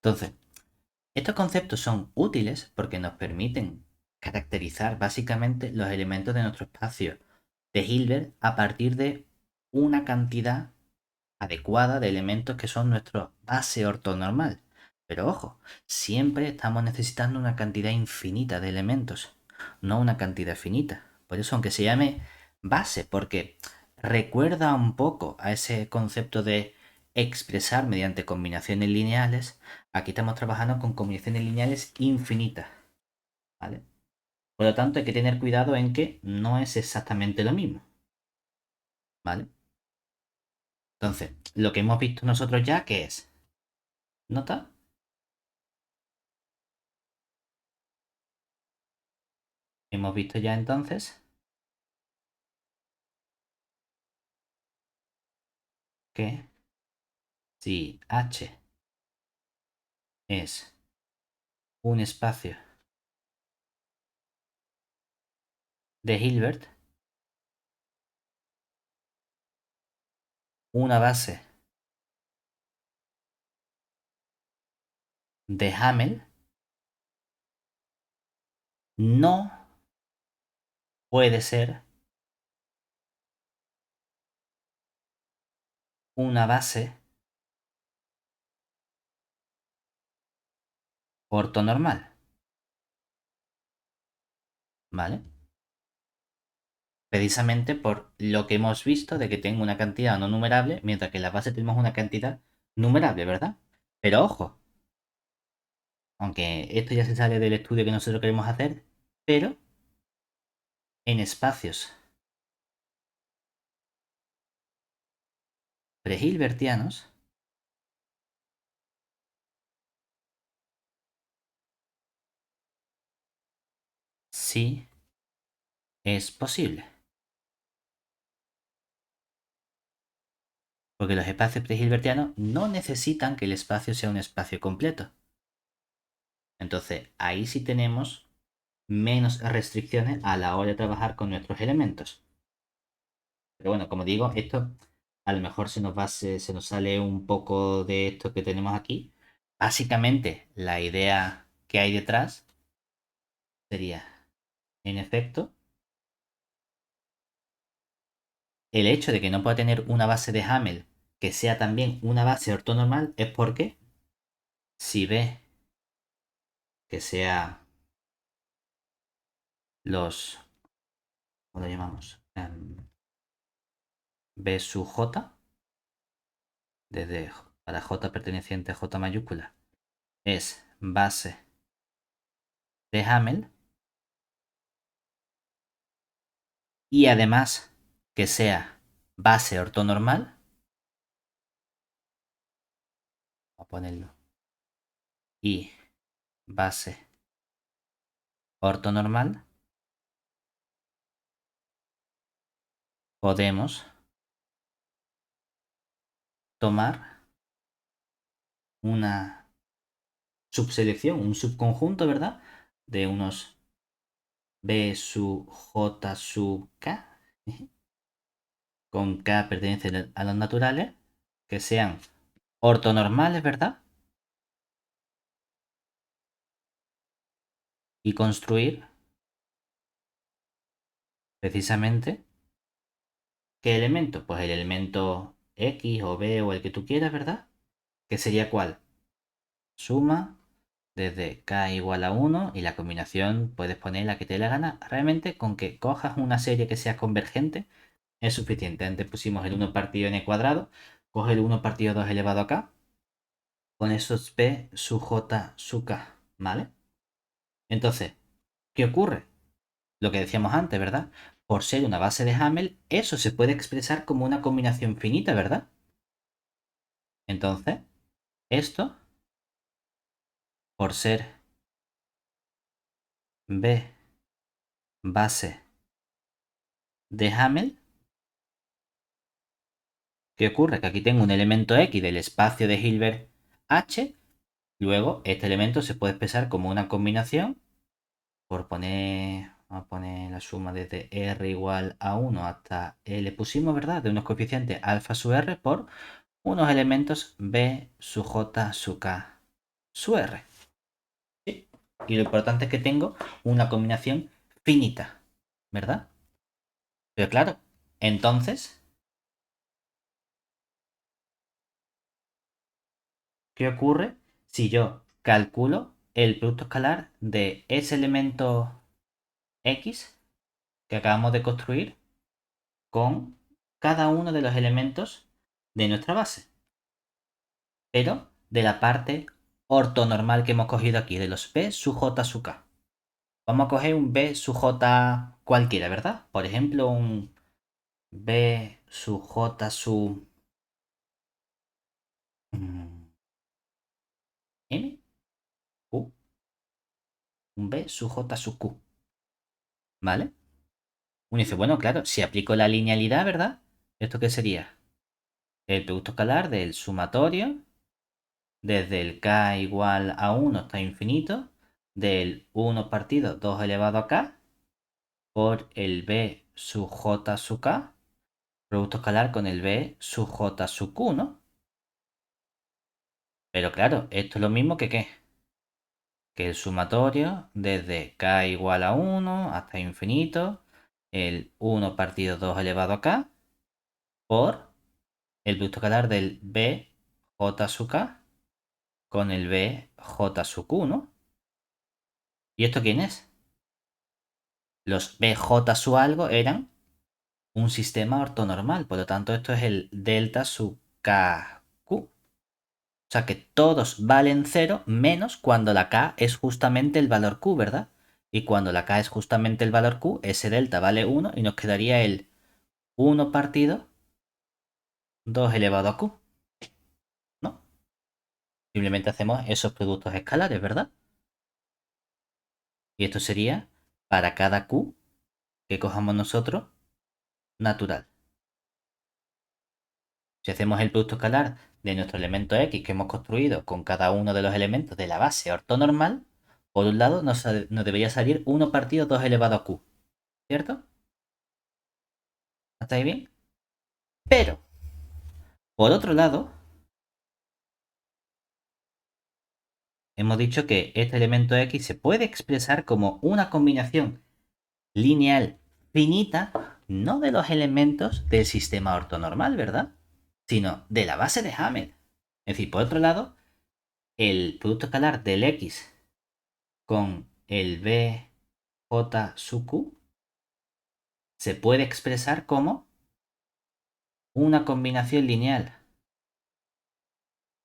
[SPEAKER 1] Entonces, estos conceptos son útiles porque nos permiten caracterizar básicamente los elementos de nuestro espacio de Hilbert a partir de una cantidad adecuada de elementos que son nuestro base ortonormal. Pero ojo, siempre estamos necesitando una cantidad infinita de elementos, no una cantidad finita. Por eso, aunque se llame base, porque recuerda un poco a ese concepto de expresar mediante combinaciones lineales, aquí estamos trabajando con combinaciones lineales infinitas. ¿Vale? Por lo tanto, hay que tener cuidado en que no es exactamente lo mismo. ¿Vale? Entonces, lo que hemos visto nosotros ya, ¿qué es? ¿Nota? Hemos visto ya entonces que si H es un espacio de Hilbert, una base de Hamel no puede ser una base ortonormal. ¿Vale? Precisamente por lo que hemos visto de que tengo una cantidad no numerable, mientras que en la base tenemos una cantidad numerable, ¿verdad? Pero ojo, aunque esto ya se sale del estudio que nosotros queremos hacer, pero en espacios prehilbertianos sí es posible. Porque los espacios prehilbertianos no necesitan que el espacio sea un espacio completo. Entonces, ahí sí tenemos menos restricciones a la hora de trabajar con nuestros elementos. Pero bueno, como digo, esto a lo mejor se nos sale un poco de esto que tenemos aquí. Básicamente, la idea que hay detrás sería, en efecto, el hecho de que no pueda tener una base de Hamel que sea también una base ortonormal es porque si ve que sea los, ¿cómo lo llamamos? B sub J, desde para J perteneciente a J mayúscula, es base de Hamel y además que sea base ortonormal, a ponerlo, y base ortonormal, podemos tomar una subselección, un subconjunto, ¿verdad? De unos B sub J sub K, con K perteneciente a los naturales, que sean ortonormales, ¿verdad? Y construir precisamente ¿qué elemento? Pues el elemento X o B o el que tú quieras, ¿verdad? ¿Qué sería cuál? Suma desde K igual a 1 y la combinación puedes poner la que te dé la gana. Realmente con que cojas una serie que sea convergente es suficiente. Antes pusimos el 1 partido n cuadrado, coge el 1 partido 2 elevado a K, con eso es P sub J sub K, ¿vale? Entonces, ¿qué ocurre? Lo que decíamos antes, ¿verdad? Por ser una base de Hamel, eso se puede expresar como una combinación finita, ¿verdad? Entonces, esto, por ser B base de Hamel, ¿qué ocurre? Que aquí tengo un elemento X del espacio de Hilbert H, luego este elemento se puede expresar como una combinación, por poner, vamos a poner la suma desde R igual a 1 hasta L pusimos, ¿verdad? De unos coeficientes alfa sub R por unos elementos B sub J sub K sub R. ¿Sí? Y lo importante es que tengo una combinación finita, ¿verdad? Pero claro, entonces, ¿qué ocurre si yo calculo el producto escalar de ese elemento X que acabamos de construir con cada uno de los elementos de nuestra base? Pero de la parte ortonormal que hemos cogido aquí, de los B sub J sub K. Vamos a coger un B sub J cualquiera, ¿verdad? Por ejemplo, un B sub J sub M, Q, un B sub J sub Q, ¿vale? Uno dice, bueno, claro, si aplico la linealidad, ¿verdad? ¿Esto qué sería? El producto escalar del sumatorio desde el k igual a 1 hasta infinito del 1 partido 2 elevado a k por el b sub j sub k, producto escalar con el b sub j sub q, ¿no? Pero claro, esto es lo mismo que ¿qué? Que el sumatorio desde k igual a 1 hasta infinito, el 1 partido 2 elevado a k por el producto escalar del b j sub k con el b j sub q, ¿no? ¿Y esto quién es? Los b j sub algo eran un sistema ortonormal, por lo tanto esto es el delta sub kq. O sea que todos valen 0 menos cuando la k es justamente el valor q, ¿verdad? Y cuando la k es justamente el valor q, ese delta vale 1 y nos quedaría el 1 partido 2 elevado a q, ¿no? Simplemente hacemos esos productos escalares, ¿verdad? Y esto sería para cada q que cojamos nosotros natural. Si hacemos el producto escalar de nuestro elemento X que hemos construido con cada uno de los elementos de la base ortonormal, Por un lado, nos debería salir 1 partido 2 elevado a q, ¿cierto? ¿Hasta ahí bien? Pero, por otro lado, hemos dicho que este elemento x se puede expresar como una combinación lineal finita, no de los elementos del sistema ortonormal, ¿verdad? Sino de la base de Hamel. Es decir, por otro lado, el producto escalar del x con el b j sub q se puede expresar como una combinación lineal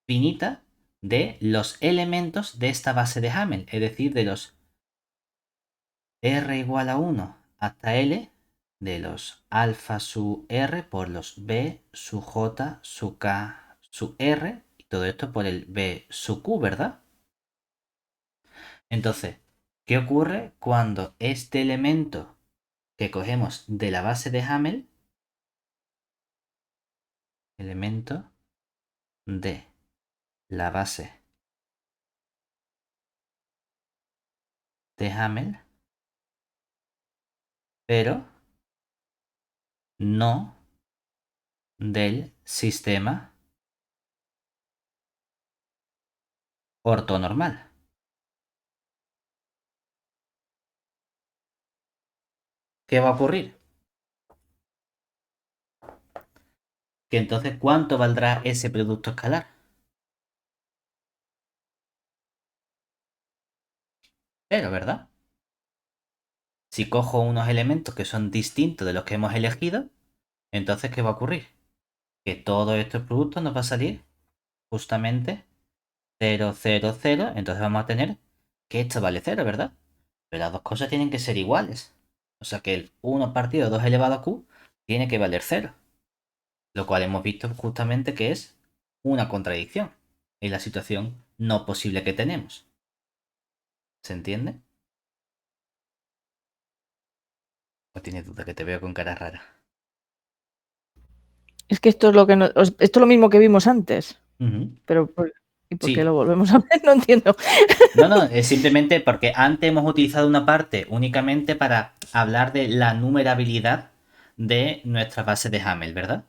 [SPEAKER 1] finita de los elementos de esta base de Hamel, es decir, de los r igual a 1 hasta L de los alfa sub R por los B sub J sub K sub R y todo esto por el B sub Q, ¿verdad? Entonces, ¿qué ocurre cuando este elemento que cogemos de la base de Hamel, elemento de la base de Hamel, pero no del sistema ortonormal? ¿Qué va a ocurrir? Que entonces, ¿cuánto valdrá ese producto escalar? Cero, ¿verdad? Si cojo unos elementos que son distintos de los que hemos elegido, entonces, ¿qué va a ocurrir? Que todos estos productos nos va a salir justamente 0, 0, 0. Entonces vamos a tener que esto vale 0, ¿verdad? Pero las dos cosas tienen que ser iguales. O sea que el 1 partido 2 elevado a q tiene que valer 0. Lo cual hemos visto justamente que es una contradicción en la situación no posible que tenemos. ¿Se entiende? ¿O tienes duda que te veo con cara rara?
[SPEAKER 2] Es que esto es lo que esto es lo mismo que vimos antes. Pero ¿y por qué
[SPEAKER 1] Sí.
[SPEAKER 2] lo volvemos a ver? No entiendo.
[SPEAKER 1] No, es simplemente porque antes hemos utilizado una parte únicamente para hablar de la numerabilidad de nuestra base de Hamel, ¿verdad?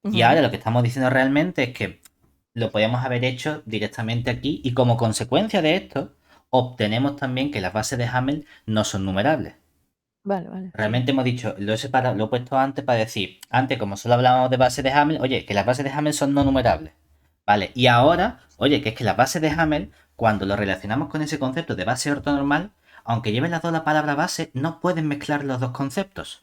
[SPEAKER 1] Y ahora lo que estamos diciendo realmente es que lo podíamos haber hecho directamente aquí y como consecuencia de esto obtenemos también que las bases de Hamel no son numerables.
[SPEAKER 2] Vale.
[SPEAKER 1] Realmente hemos dicho, lo he separado, lo he puesto antes para decir, antes como solo hablábamos de bases de Hamel, oye, que las bases de Hamel son no numerables. Vale, y ahora, oye, que es que las bases de Hamel, cuando lo relacionamos con ese concepto de base ortonormal, aunque lleven las dos la palabra base, no pueden mezclar los dos conceptos.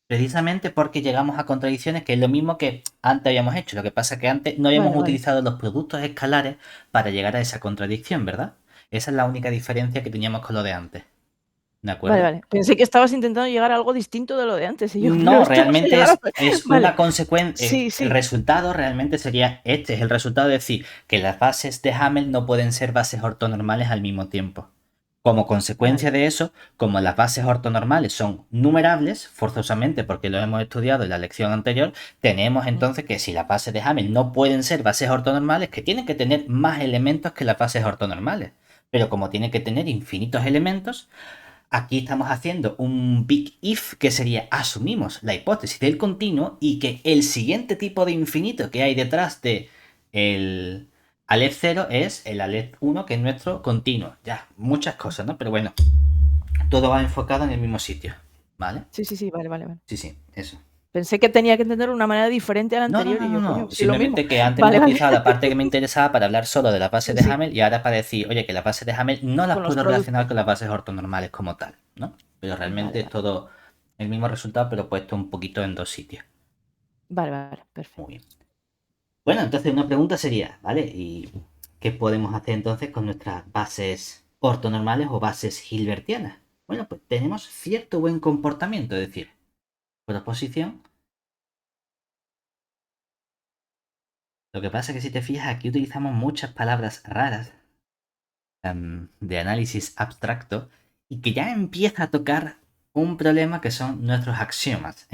[SPEAKER 1] Precisamente porque llegamos a contradicciones, que es lo mismo que antes habíamos hecho. Lo que pasa es que antes no habíamos utilizado los productos escalares para llegar a esa contradicción, ¿verdad? Esa es la única diferencia que teníamos con lo de antes. ¿De acuerdo?
[SPEAKER 2] Vale. Pensé que estabas intentando llegar a algo distinto de lo de antes. Y yo,
[SPEAKER 1] No,
[SPEAKER 2] esto vas a
[SPEAKER 1] realmente
[SPEAKER 2] llegar a...
[SPEAKER 1] es
[SPEAKER 2] Vale.
[SPEAKER 1] una consecuencia.
[SPEAKER 2] Sí.
[SPEAKER 1] El resultado realmente sería este. Es el resultado de decir que las bases de Hamel no pueden ser bases ortonormales al mismo tiempo. Como consecuencia de eso, como las bases ortonormales son numerables, forzosamente porque lo hemos estudiado en la lección anterior, tenemos entonces que si las bases de Hamel no pueden ser bases ortonormales, que tienen que tener más elementos que las bases ortonormales. Pero como tienen que tener infinitos elementos, aquí estamos haciendo un big if que sería asumimos la hipótesis del continuo y que el siguiente tipo de infinito que hay detrás de el Aleph 0 es el Aleph 1 que es nuestro continuo. Ya, muchas cosas, ¿no? Pero bueno, todo va enfocado en el mismo sitio, ¿vale?
[SPEAKER 2] Sí, vale.
[SPEAKER 1] Sí, eso.
[SPEAKER 2] Pensé que tenía que entender de una manera diferente a la anterior y yo, coño, sí, lo mismo.
[SPEAKER 1] Simplemente que antes hemos utilizado la parte que me interesaba para hablar solo de las bases de Hamel y ahora para decir, oye, que las bases de Hamel no las
[SPEAKER 2] Con los
[SPEAKER 1] puedo relacionar
[SPEAKER 2] productos.
[SPEAKER 1] con las bases ortonormales como tal, ¿no? Pero realmente es todo el mismo resultado, pero puesto un poquito en dos sitios.
[SPEAKER 2] Vale, perfecto.
[SPEAKER 1] Muy bien. Bueno, entonces una pregunta sería, ¿vale? ¿Y qué podemos hacer entonces con nuestras bases ortonormales o bases hilbertianas? Bueno, pues tenemos cierto buen comportamiento, es decir, proposición. Lo que pasa es que si te fijas, aquí utilizamos muchas palabras raras de análisis abstracto y que ya empieza a tocar un problema que son nuestros axiomas.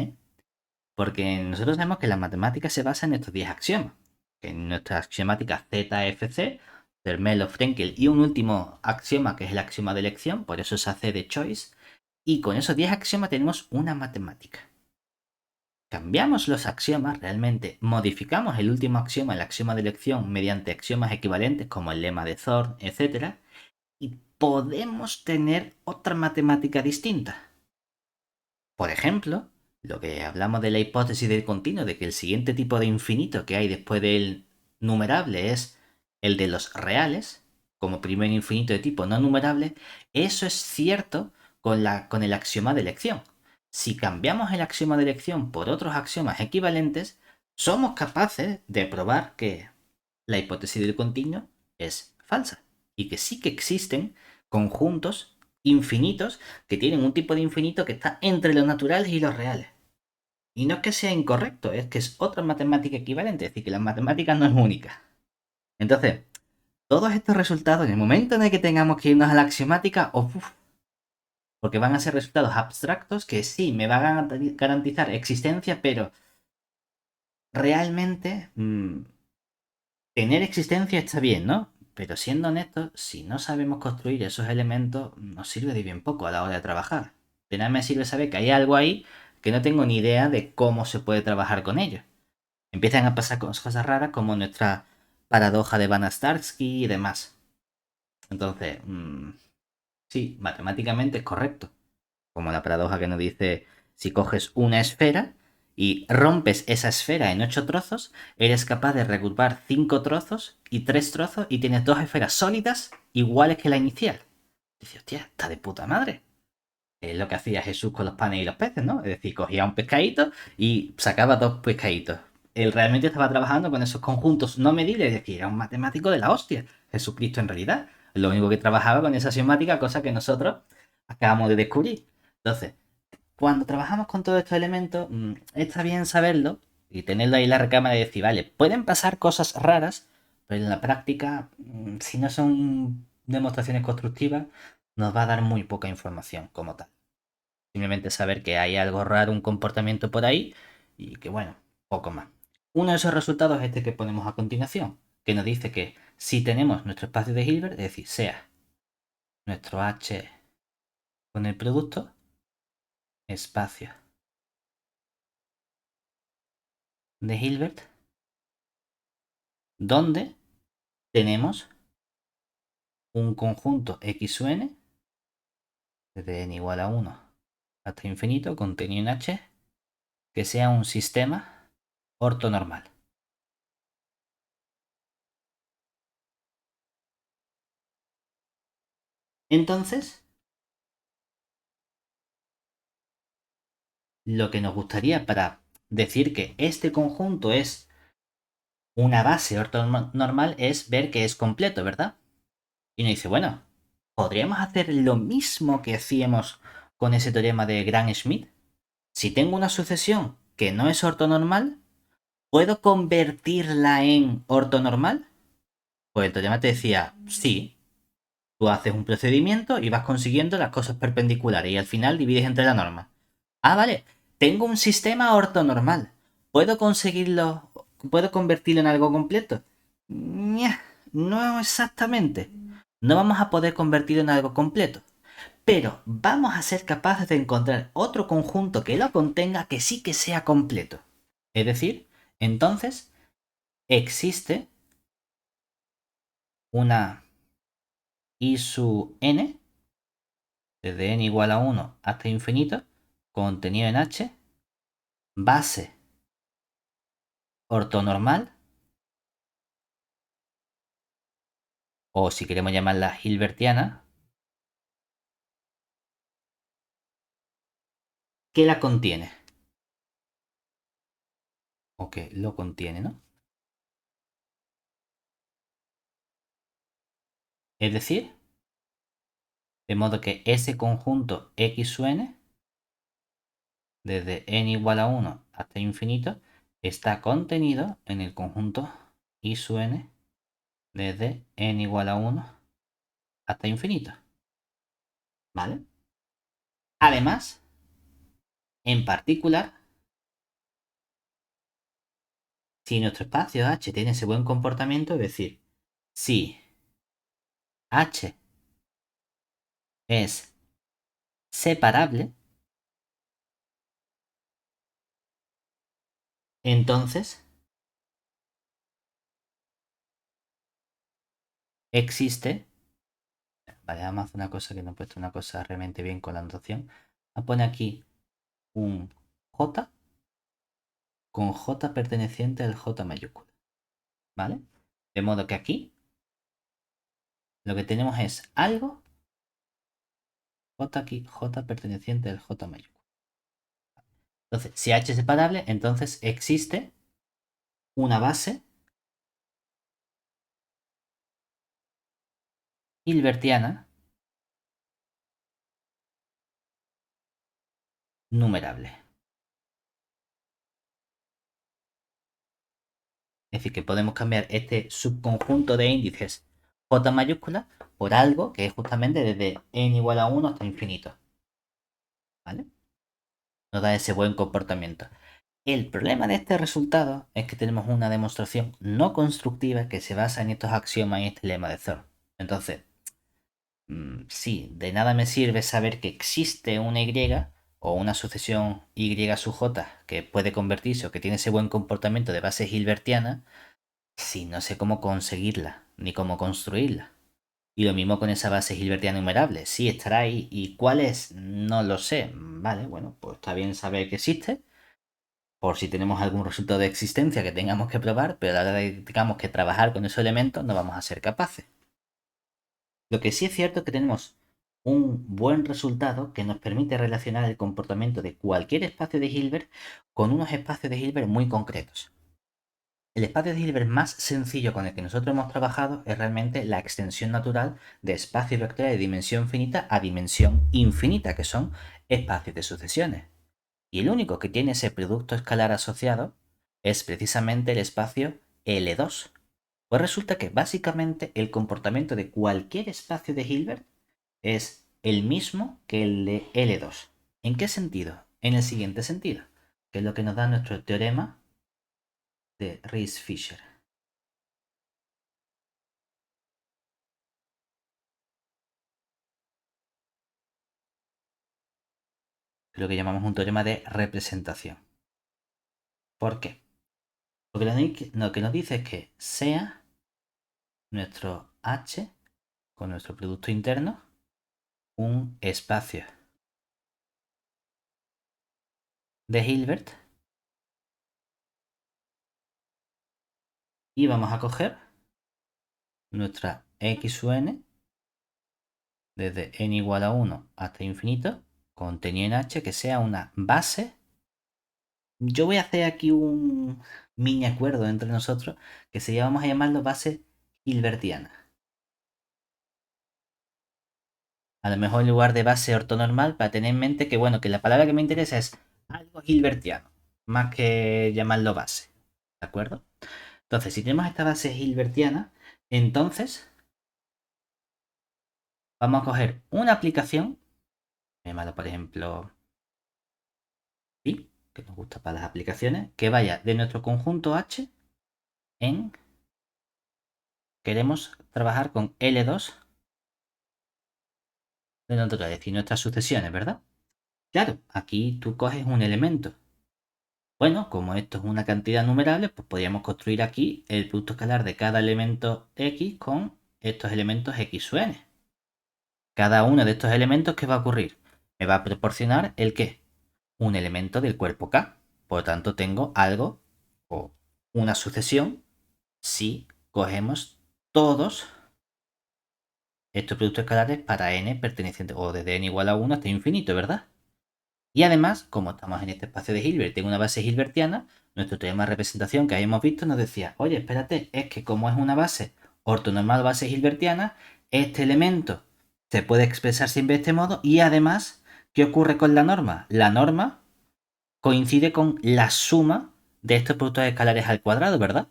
[SPEAKER 1] Porque nosotros sabemos que la matemática se basa en estos 10 axiomas. En nuestra axiomática ZFC Zermelo-Frenkel y un último axioma que es el axioma de elección, por eso se hace de choice. Y con esos 10 axiomas tenemos una matemática. Cambiamos los axiomas, realmente modificamos el último axioma, el axioma de elección, mediante axiomas equivalentes como el lema de Thorne, etc. Y podemos tener otra matemática distinta. Por ejemplo, lo que hablamos de la hipótesis del continuo, de que el siguiente tipo de infinito que hay después del numerable es el de los reales, como primer infinito de tipo no numerable, eso es cierto con el axioma de elección. Si cambiamos el axioma de elección por otros axiomas equivalentes, somos capaces de probar que la hipótesis del continuo es falsa y que sí que existen conjuntos infinitos que tienen un tipo de infinito que está entre los naturales y los reales. Y no es que sea incorrecto, es que es otra matemática equivalente, es decir, que la matemática no es única. Entonces, todos estos resultados, en el momento en el que tengamos que irnos a la axiomática, porque van a ser resultados abstractos que sí, me van a garantizar existencia, pero realmente tener existencia está bien, ¿no? Pero siendo honestos, si no sabemos construir esos elementos, nos sirve de bien poco a la hora de trabajar. De nada me sirve saber que hay algo ahí que no tengo ni idea de cómo se puede trabajar con ello. Empiezan a pasar cosas raras como nuestra paradoja de Van-Starsky y demás. Entonces, sí, matemáticamente es correcto. Como la paradoja que nos dice, si coges una esfera y rompes esa esfera en 8 trozos, eres capaz de reagrupar 5 trozos y 3 trozos y tienes 2 esferas sólidas iguales que la inicial. Dice, hostia, está de puta madre. Es lo que hacía Jesús con los panes y los peces, ¿no? Es decir, cogía un pescadito y sacaba 2 pescaditos. Él realmente estaba trabajando con esos conjuntos no medibles, es decir, era un matemático de la hostia. Jesucristo en realidad. Lo único que trabajaba con esa axiomática, cosa que nosotros acabamos de descubrir. Entonces, cuando trabajamos con todos estos elementos, está bien saberlo y tenerlo ahí en la recámara y decir, vale, pueden pasar cosas raras, pero en la práctica, si no son demostraciones constructivas, nos va a dar muy poca información como tal. Simplemente saber que hay algo raro, un comportamiento por ahí y que bueno, poco más. Uno de esos resultados es este que ponemos a continuación, que nos dice que si tenemos nuestro espacio de Hilbert, es decir, sea nuestro H con el producto, espacio de Hilbert, donde tenemos un conjunto x sub n, desde n igual a 1 hasta infinito, contenido en H, que sea un sistema ortonormal. Entonces, lo que nos gustaría para decir que este conjunto es una base ortonormal es ver que es completo, ¿verdad? Y nos dice, bueno, ¿podríamos hacer lo mismo que hacíamos con ese teorema de Gram-Schmidt? Si tengo una sucesión que no es ortonormal, ¿puedo convertirla en ortonormal? Pues el teorema te decía, sí, tú haces un procedimiento y vas consiguiendo las cosas perpendiculares y al final divides entre la norma. Ah, vale, tengo un sistema ortonormal. ¿Puedo conseguirlo? ¿Puedo convertirlo en algo completo? No exactamente. No vamos a poder convertirlo en algo completo. Pero vamos a ser capaces de encontrar otro conjunto que lo contenga que sí que sea completo. Es decir, entonces existe una I sub n, desde n igual a 1 hasta infinito, contenido en H, base ortonormal, o si queremos llamarla hilbertiana, que la contiene. O que lo contiene, ¿no? Es decir, de modo que ese conjunto x sub n, desde n igual a 1 hasta infinito, está contenido en el conjunto y sub n, desde n igual a 1 hasta infinito. ¿Vale? Además, en particular, si nuestro espacio H tiene ese buen comportamiento, es decir, si H es separable, entonces existe. Vale, vamos a hacer una cosa que no he puesto una cosa realmente bien con la notación. Vamos a poner aquí un J con J perteneciente al J mayúscula. ¿Vale? De modo que aquí lo que tenemos es algo, J aquí, J perteneciente al J mayúscula. Entonces, si H es separable, entonces existe una base hilbertiana numerable. Es decir, que podemos cambiar este subconjunto de índices J mayúscula por algo que es justamente desde n igual a 1 hasta infinito. ¿Vale? Nos da ese buen comportamiento. El problema de este resultado es que tenemos una demostración no constructiva que se basa en estos axiomas y este lema de Thorne. Entonces, sí, de nada me sirve saber que existe una Y o una sucesión Y sub J que puede convertirse o que tiene ese buen comportamiento de base hilbertiana si no sé cómo conseguirla ni cómo construirla. Y lo mismo con esa base hilbertiana numerable. Sí, estará ahí. ¿Y cuál es? No lo sé. Vale, bueno, pues está bien saber que existe. Por si tenemos algún resultado de existencia que tengamos que probar, pero a la hora de digamos que trabajar con esos elementos no vamos a ser capaces. Lo que sí es cierto es que tenemos un buen resultado que nos permite relacionar el comportamiento de cualquier espacio de Hilbert con unos espacios de Hilbert muy concretos. El espacio de Hilbert más sencillo con el que nosotros hemos trabajado es realmente la extensión natural de espacios vectoriales de dimensión finita a dimensión infinita, que son espacios de sucesiones. Y el único que tiene ese producto escalar asociado es precisamente el espacio L2. Pues resulta que básicamente el comportamiento de cualquier espacio de Hilbert es el mismo que el de L2. ¿En qué sentido? En el siguiente sentido, que es lo que nos da nuestro teorema de Riesz-Fischer. Lo que llamamos un teorema de representación. ¿Por qué? Porque lo que nos dice es que sea nuestro H con nuestro producto interno un espacio de Hilbert y vamos a coger nuestra x sub n desde n igual a 1 hasta infinito contenido en H que sea una base. Yo voy a hacer aquí un mini acuerdo entre nosotros que vamos a llamarlo base hilbertiana. A lo mejor en lugar de base ortonormal, para tener en mente que, bueno, que la palabra que me interesa es algo hilbertiano, más que llamarlo base. ¿De acuerdo? Entonces, si tenemos esta base hilbertiana, entonces vamos a coger una aplicación, llamarlo por ejemplo, ¿sí? Que nos gusta para las aplicaciones, que vaya de nuestro conjunto H en. Queremos trabajar con L2 de nosotros, es decir, nuestras sucesiones, ¿verdad? Claro, aquí tú coges un elemento. Bueno, como esto es una cantidad numerable, pues podríamos construir aquí el producto escalar de cada elemento X con estos elementos X sub n. Cada uno de estos elementos, ¿qué va a ocurrir? Me va a proporcionar el qué? Un elemento del cuerpo K. Por lo tanto, tengo algo o una sucesión si cogemos todos estos productos escalares para n pertenecientes o desde n igual a 1 hasta infinito, ¿verdad? Y además, como estamos en este espacio de Hilbert, tengo una base hilbertiana, nuestro teorema de representación que habíamos visto nos decía, oye, espérate, es que como es una base ortonormal base hilbertiana, este elemento se puede expresar siempre de este modo y además, ¿qué ocurre con la norma? La norma coincide con la suma de estos productos escalares al cuadrado, ¿verdad?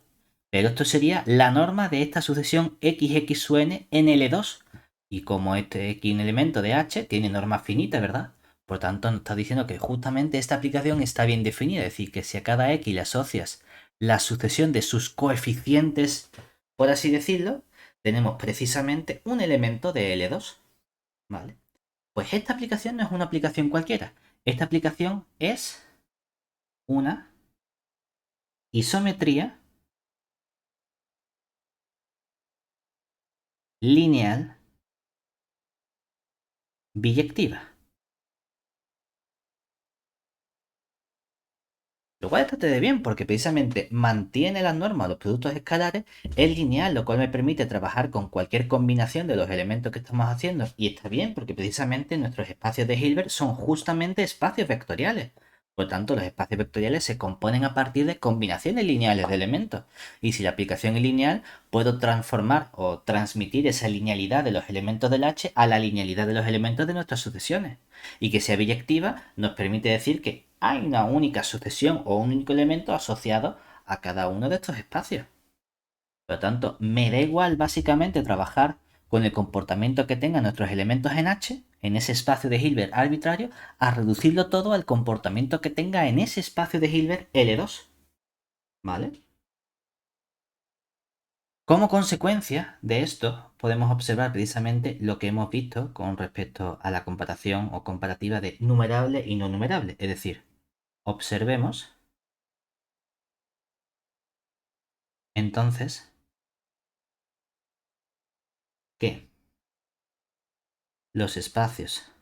[SPEAKER 1] Pero esto sería la norma de esta sucesión XX sub n en L2. Y como este X un elemento de H tiene norma finita, ¿verdad? Por tanto, nos está diciendo que justamente esta aplicación está bien definida. Es decir, que si a cada X le asocias la sucesión de sus coeficientes, por así decirlo, tenemos precisamente un elemento de L2, ¿vale? Pues esta aplicación no es una aplicación cualquiera. Esta aplicación es una isometría lineal biyectiva. Lo cual está de bien porque precisamente mantiene las normas de los productos escalares, es lineal, lo cual me permite trabajar con cualquier combinación de los elementos que estamos haciendo. Y está bien porque precisamente nuestros espacios de Hilbert son justamente espacios vectoriales. Por lo tanto, los espacios vectoriales se componen a partir de combinaciones lineales de elementos. Y si la aplicación es lineal, puedo transformar o transmitir esa linealidad de los elementos del H a la linealidad de los elementos de nuestras sucesiones. Y que sea biyectiva nos permite decir que hay una única sucesión o un único elemento asociado a cada uno de estos espacios. Por lo tanto, me da igual básicamente trabajar con el comportamiento que tengan nuestros elementos en H, en ese espacio de Hilbert arbitrario, a reducirlo todo al comportamiento que tenga en ese espacio de Hilbert L2. ¿Vale? Como consecuencia de esto, podemos observar precisamente lo que hemos visto con respecto a la comparación o comparativa de numerable y no numerable. Es decir, observemos entonces que los espacios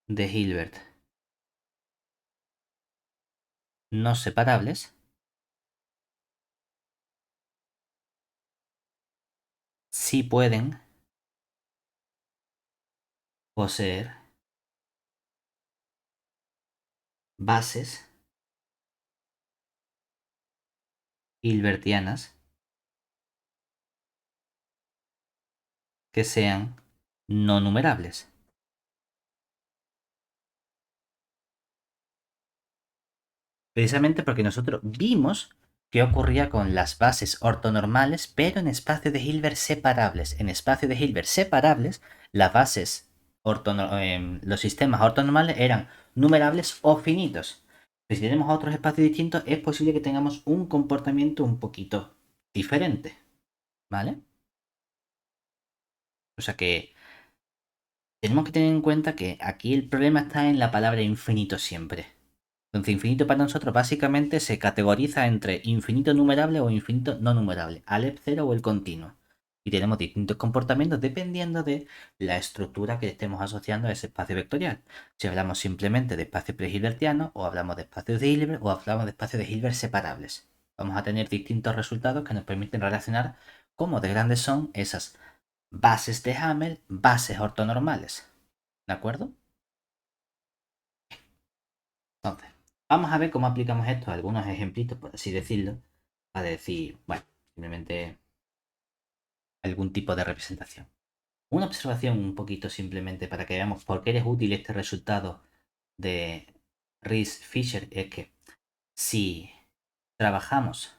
[SPEAKER 1] de Hilbert no separables sí pueden poseer bases hilbertianas que sean no numerables. Precisamente porque nosotros vimos qué ocurría con las bases ortonormales, pero en espacios de Hilbert separables. En espacios de Hilbert separables, las bases los sistemas ortonormales eran numerables o finitos. Pero si tenemos otros espacios distintos, es posible que tengamos un comportamiento un poquito diferente. ¿Vale? O sea que tenemos que tener en cuenta que aquí el problema está en la palabra infinito siempre. Entonces, infinito para nosotros básicamente se categoriza entre infinito numerable o infinito no numerable, Aleph 0 o el continuo. Y tenemos distintos comportamientos dependiendo de la estructura que estemos asociando a ese espacio vectorial. Si hablamos simplemente de espacios prehilbertianos, o hablamos de espacios de Hilbert, o hablamos de espacios de Hilbert separables. Vamos a tener distintos resultados que nos permiten relacionar cómo de grandes son esas bases de Hamel, bases ortonormales. ¿De acuerdo? Entonces, vamos a ver cómo aplicamos esto a algunos ejemplitos, por así decirlo, para decir, bueno, simplemente algún tipo de representación. Una observación un poquito simplemente para que veamos por qué es útil este resultado de Rees-Fisher es que si trabajamos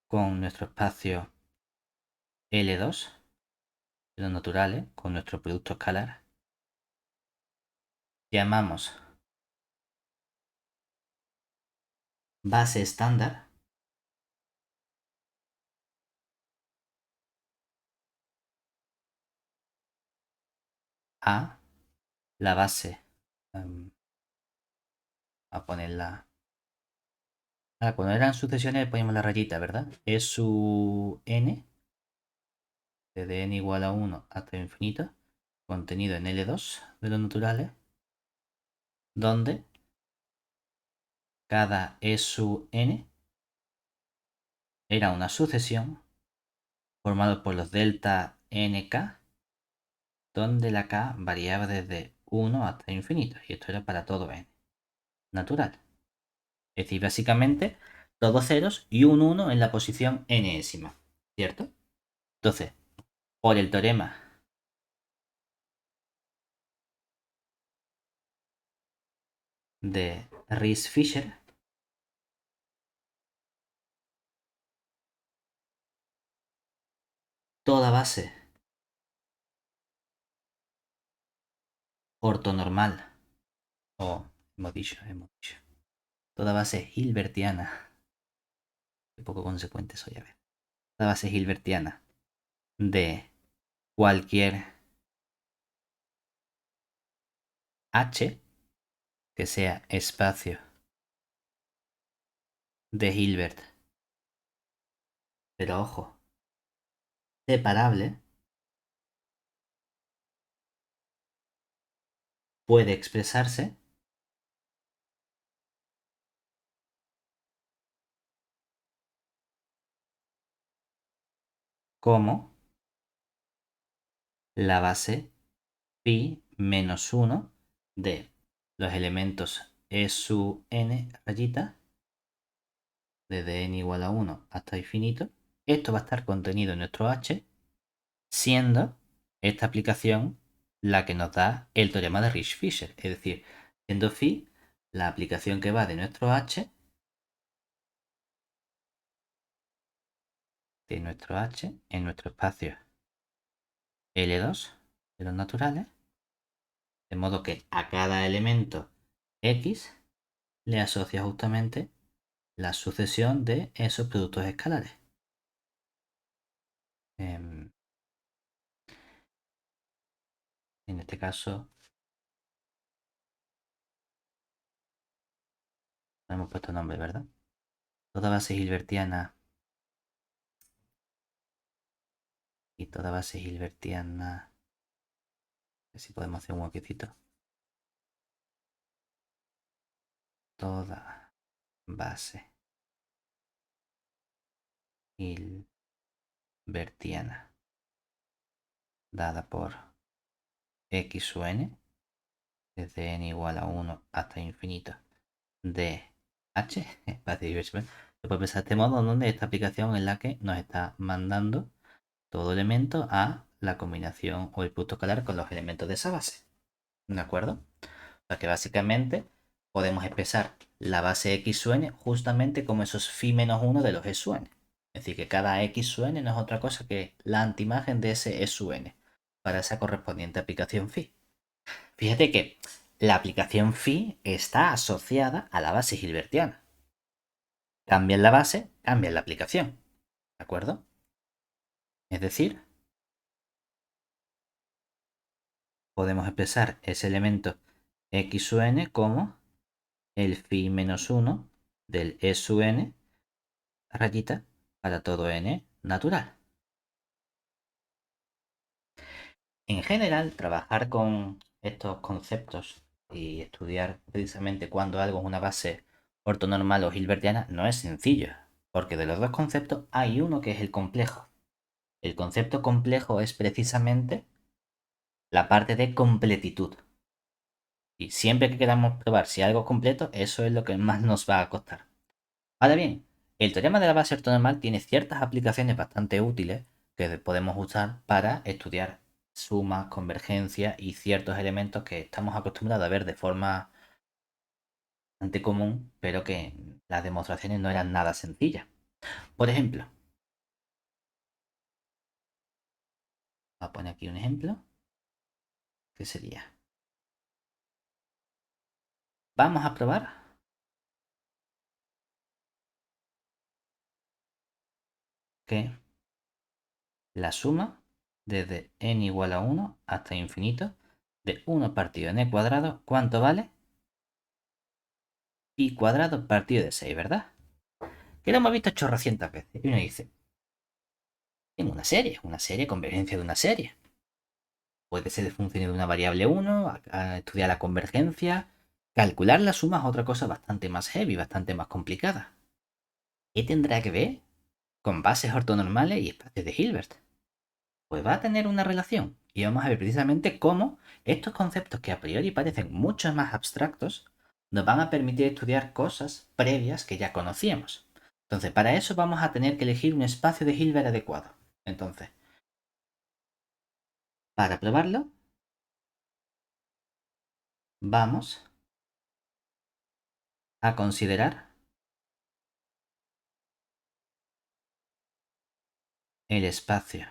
[SPEAKER 1] con nuestro espacio L2, los naturales, con nuestro producto escalar, llamamos base estándar a la base, a ponerla. Cuando eran sucesiones le poníamos la rayita, ¿verdad? Es su n, desde n igual a 1 hasta infinito, contenido en L2 de los naturales, donde cada E sub n era una sucesión formada por los delta nk, donde la k variaba desde 1 hasta infinito, y esto era para todo n natural. Es decir, básicamente, todos ceros y un 1 en la posición nésima, ¿cierto? Entonces, por el teorema de Rees-Fisher, toda base ortonormal o Hemos dicho. Toda base hilbertiana. Qué poco consecuente soy, a ver. Toda base hilbertiana de cualquier H que sea espacio de Hilbert, pero ojo, separable, puede expresarse como la base pi menos 1 de los elementos E sub n rayita, desde n igual a 1 hasta infinito. Esto va a estar contenido en nuestro H, siendo esta aplicación la que nos da el teorema de Ricci-Fisher, es decir, siendo phi la aplicación que va de nuestro H, en nuestro espacio L2 de los naturales, de modo que a cada elemento X le asocia justamente la sucesión de esos productos escalares. En este caso, no hemos puesto nombre, ¿verdad? Toda base hilbertiana y toda base hilbertiana. A ver si podemos hacer un huequecito. Toda base hilbertiana dada por x u n, desde n igual a 1 hasta infinito, de h, espacio diversión. Se puede pensar de este modo, donde esta aplicación es la que nos está mandando todo elemento a la combinación o el producto escalar con los elementos de esa base. ¿De acuerdo? O sea que básicamente podemos expresar la base x sub n justamente como esos phi menos 1 de los e sub n. Es decir, que cada x sub n no es otra cosa que la antimagen de ese e sub n para esa correspondiente aplicación phi. Fíjate que la aplicación phi está asociada a la base hilbertiana. Cambian la base, cambian la aplicación. ¿De acuerdo? Es decir, podemos expresar ese elemento x sub n como el phi menos 1 del e sub n rayita para todo n natural. En general, trabajar con estos conceptos y estudiar precisamente cuando algo es una base ortonormal o hilbertiana no es sencillo, porque de los dos conceptos hay uno que es el complejo. El concepto complejo es precisamente la parte de completitud. Y siempre que queramos probar si algo es completo, eso es lo que más nos va a costar. Ahora bien, el teorema de la base ortonormal tiene ciertas aplicaciones bastante útiles que podemos usar para estudiar sumas, convergencia y ciertos elementos que estamos acostumbrados a ver de forma bastante común, pero que las demostraciones no eran nada sencillas. Por ejemplo, voy a poner aquí un ejemplo, que sería, vamos a probar que la suma desde n igual a 1 hasta infinito de 1 partido n cuadrado, ¿cuánto vale? Y cuadrado partido de 6, ¿verdad? Que lo hemos visto chorrocientas veces. Y uno dice, en una serie, convergencia de una serie. Puede ser de funciones de una variable 1, a estudiar la convergencia. Calcular la suma es otra cosa bastante más heavy, bastante más complicada. ¿Qué tendrá que ver con bases ortonormales y espacios de Hilbert? Pues va a tener una relación. Y vamos a ver precisamente cómo estos conceptos que a priori parecen mucho más abstractos nos van a permitir estudiar cosas previas que ya conocíamos. Entonces, para eso vamos a tener que elegir un espacio de Hilbert adecuado. Entonces, para probarlo, vamos a considerar el espacio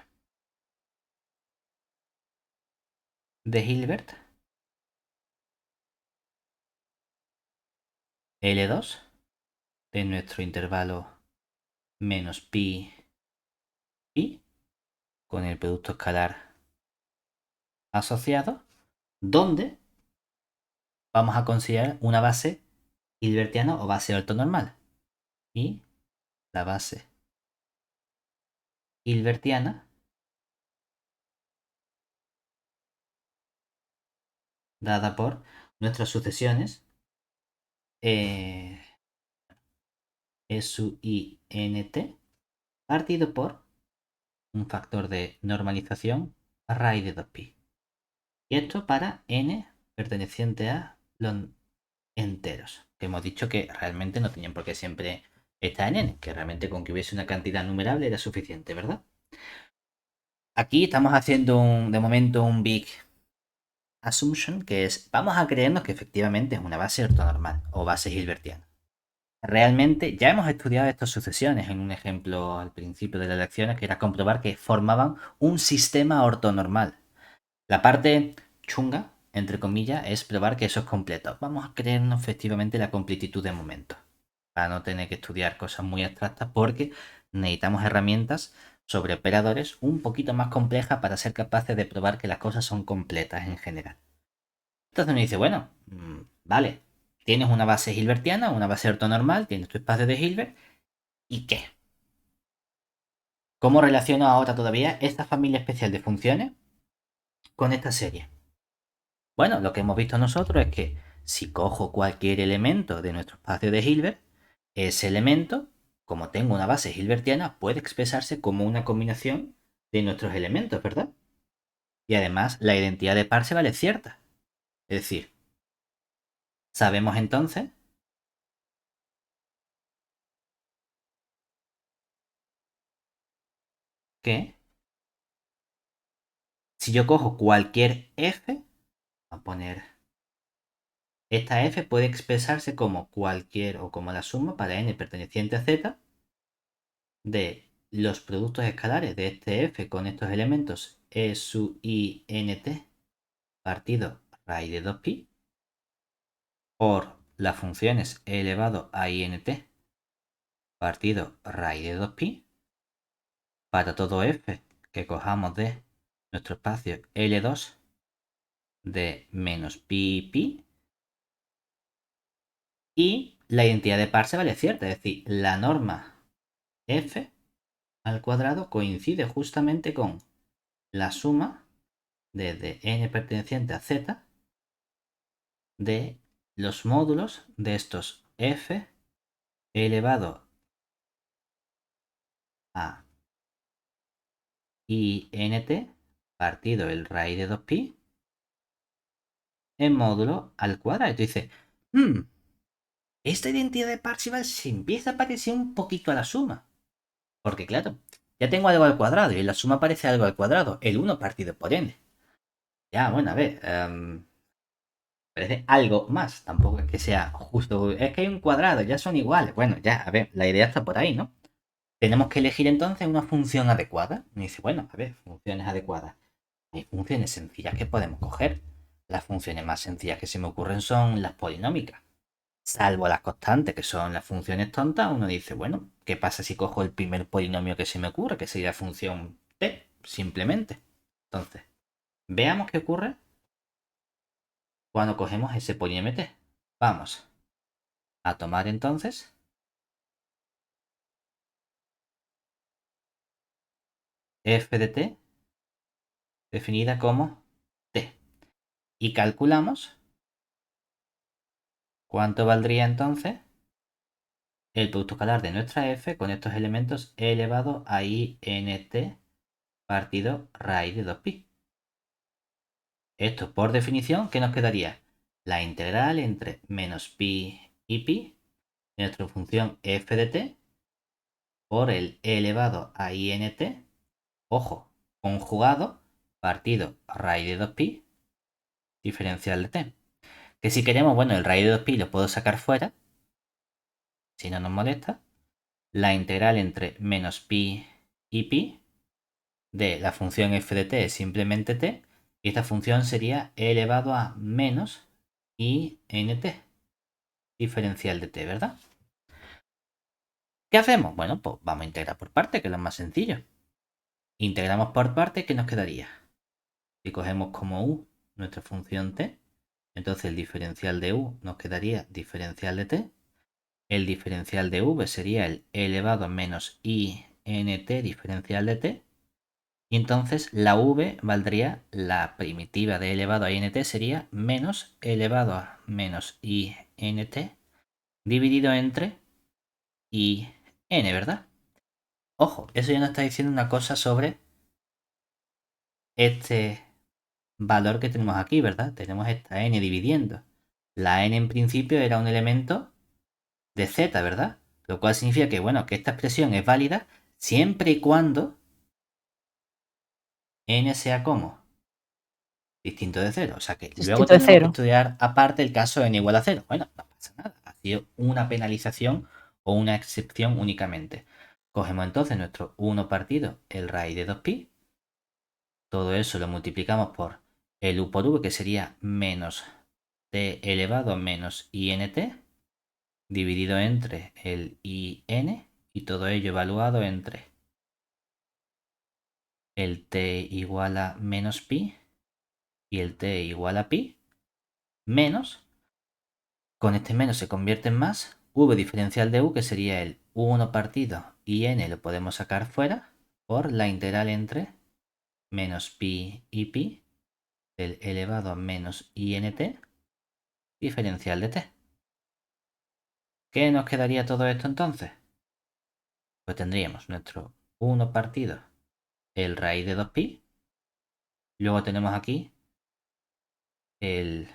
[SPEAKER 1] de Hilbert L2 de nuestro intervalo menos pi con el producto escalar asociado, donde vamos a considerar una base hilbertiana o base ortonormal. Y la base hilbertiana dada por nuestras sucesiones E sub i nt partido por un factor de normalización a raíz de 2pi. Y esto para n perteneciente a los enteros, que hemos dicho que realmente no tenían por qué siempre estar en n, que realmente con que hubiese una cantidad numerable era suficiente, ¿verdad? Aquí estamos haciendo de momento un big assumption, que es, vamos a creernos que efectivamente es una base ortonormal o base hilbertiana. Realmente ya hemos estudiado estas sucesiones en un ejemplo al principio de las lecciones, que era comprobar que formaban un sistema ortonormal. La parte chunga, entre comillas, es probar que eso es completo. Vamos a creernos efectivamente la completitud de momento, para no tener que estudiar cosas muy abstractas, porque necesitamos herramientas sobre operadores un poquito más complejas para ser capaces de probar que las cosas son completas en general. Entonces uno dice, bueno, vale, tienes una base hilbertiana, una base ortonormal, tienes tu espacio de Hilbert, ¿y qué? ¿Cómo relaciono ahora todavía esta familia especial de funciones con esta serie? Bueno, lo que hemos visto nosotros es que si cojo cualquier elemento de nuestro espacio de Hilbert, ese elemento, como tengo una base hilbertiana, puede expresarse como una combinación de nuestros elementos, ¿verdad? Y además la identidad de Parseval es cierta. Es decir, sabemos entonces que si yo cojo cualquier f, a poner esta f puede expresarse como cualquier o como la suma para n perteneciente a z de los productos escalares de este f con estos elementos e sub i nt partido raíz de 2pi por las funciones e elevado a int partido raíz de 2pi para todo f que cojamos de nuestro espacio L2 de menos pi y la identidad de Parseval es cierta, es decir, la norma f al cuadrado coincide justamente con la suma desde n perteneciente a z de los módulos de estos f elevado a int partido el raíz de 2pi en módulo al cuadrado. Y tú dices, esta identidad de Parseval se empieza a parecer un poquito a la suma. Porque claro, ya tengo algo al cuadrado y en la suma parece algo al cuadrado. El 1 partido por n. Ya, bueno, a ver. Parece algo más. Tampoco es que sea justo. Es que hay un cuadrado, ya son iguales. Bueno, ya, a ver, la idea está por ahí, ¿no? Tenemos que elegir entonces una función adecuada. Me dice, bueno, a ver, funciones adecuadas. Hay funciones sencillas que podemos coger. Las funciones más sencillas que se me ocurren son las polinómicas. Salvo las constantes, que son las funciones tontas, uno dice, bueno, ¿qué pasa si cojo el primer polinomio que se me ocurre, que sería la función t, simplemente? Entonces, veamos qué ocurre cuando cogemos ese polinomio t. Vamos a tomar entonces f de t definida como t y calculamos cuánto valdría entonces el producto escalar de nuestra f con estos elementos e elevado a int partido raíz de 2pi. Esto por definición, ¿qué nos quedaría? La integral entre menos pi y pi de nuestra función f de t por el e elevado a int, ojo, conjugado, partido raíz de 2pi, diferencial de t. Que si queremos, bueno, el raíz de 2pi lo puedo sacar fuera, si no nos molesta. La integral entre menos pi y pi de la función f de t es simplemente t, y esta función sería e elevado a menos int. diferencial de t, ¿verdad? ¿Qué hacemos? Bueno, pues vamos a integrar por parte, que es lo más sencillo. Integramos por parte, ¿qué nos quedaría? Si cogemos como u nuestra función t, entonces el diferencial de u nos quedaría diferencial de t. El diferencial de v sería el e elevado a menos int diferencial de t. Y entonces la v valdría, la primitiva de e elevado a int sería menos e elevado a menos int dividido entre in, ¿verdad? Ojo, eso ya nos está diciendo una cosa sobre este valor que tenemos aquí, ¿verdad? Tenemos esta n dividiendo. La n en principio era un elemento de z, ¿verdad? Lo cual significa que, bueno, que esta expresión es válida siempre y cuando n sea como distinto de 0. O sea que luego
[SPEAKER 2] Distinto de
[SPEAKER 1] tendremos que
[SPEAKER 2] 0.
[SPEAKER 1] estudiar aparte el caso n igual a 0. Bueno, no pasa nada. Ha sido una penalización o una excepción únicamente. Cogemos entonces nuestro 1 partido el raíz de 2pi. Todo eso lo multiplicamos por el u por v, que sería menos t elevado a menos int, dividido entre el in, y todo ello evaluado entre el t igual a menos pi y el t igual a pi, menos, con este menos se convierte en más, v diferencial de u, que sería el 1 partido in, lo podemos sacar fuera, por la integral entre menos pi y pi del elevado a menos int diferencial de t. ¿Qué nos quedaría todo esto entonces? Pues tendríamos nuestro 1 partido el raíz de 2pi. Luego tenemos aquí el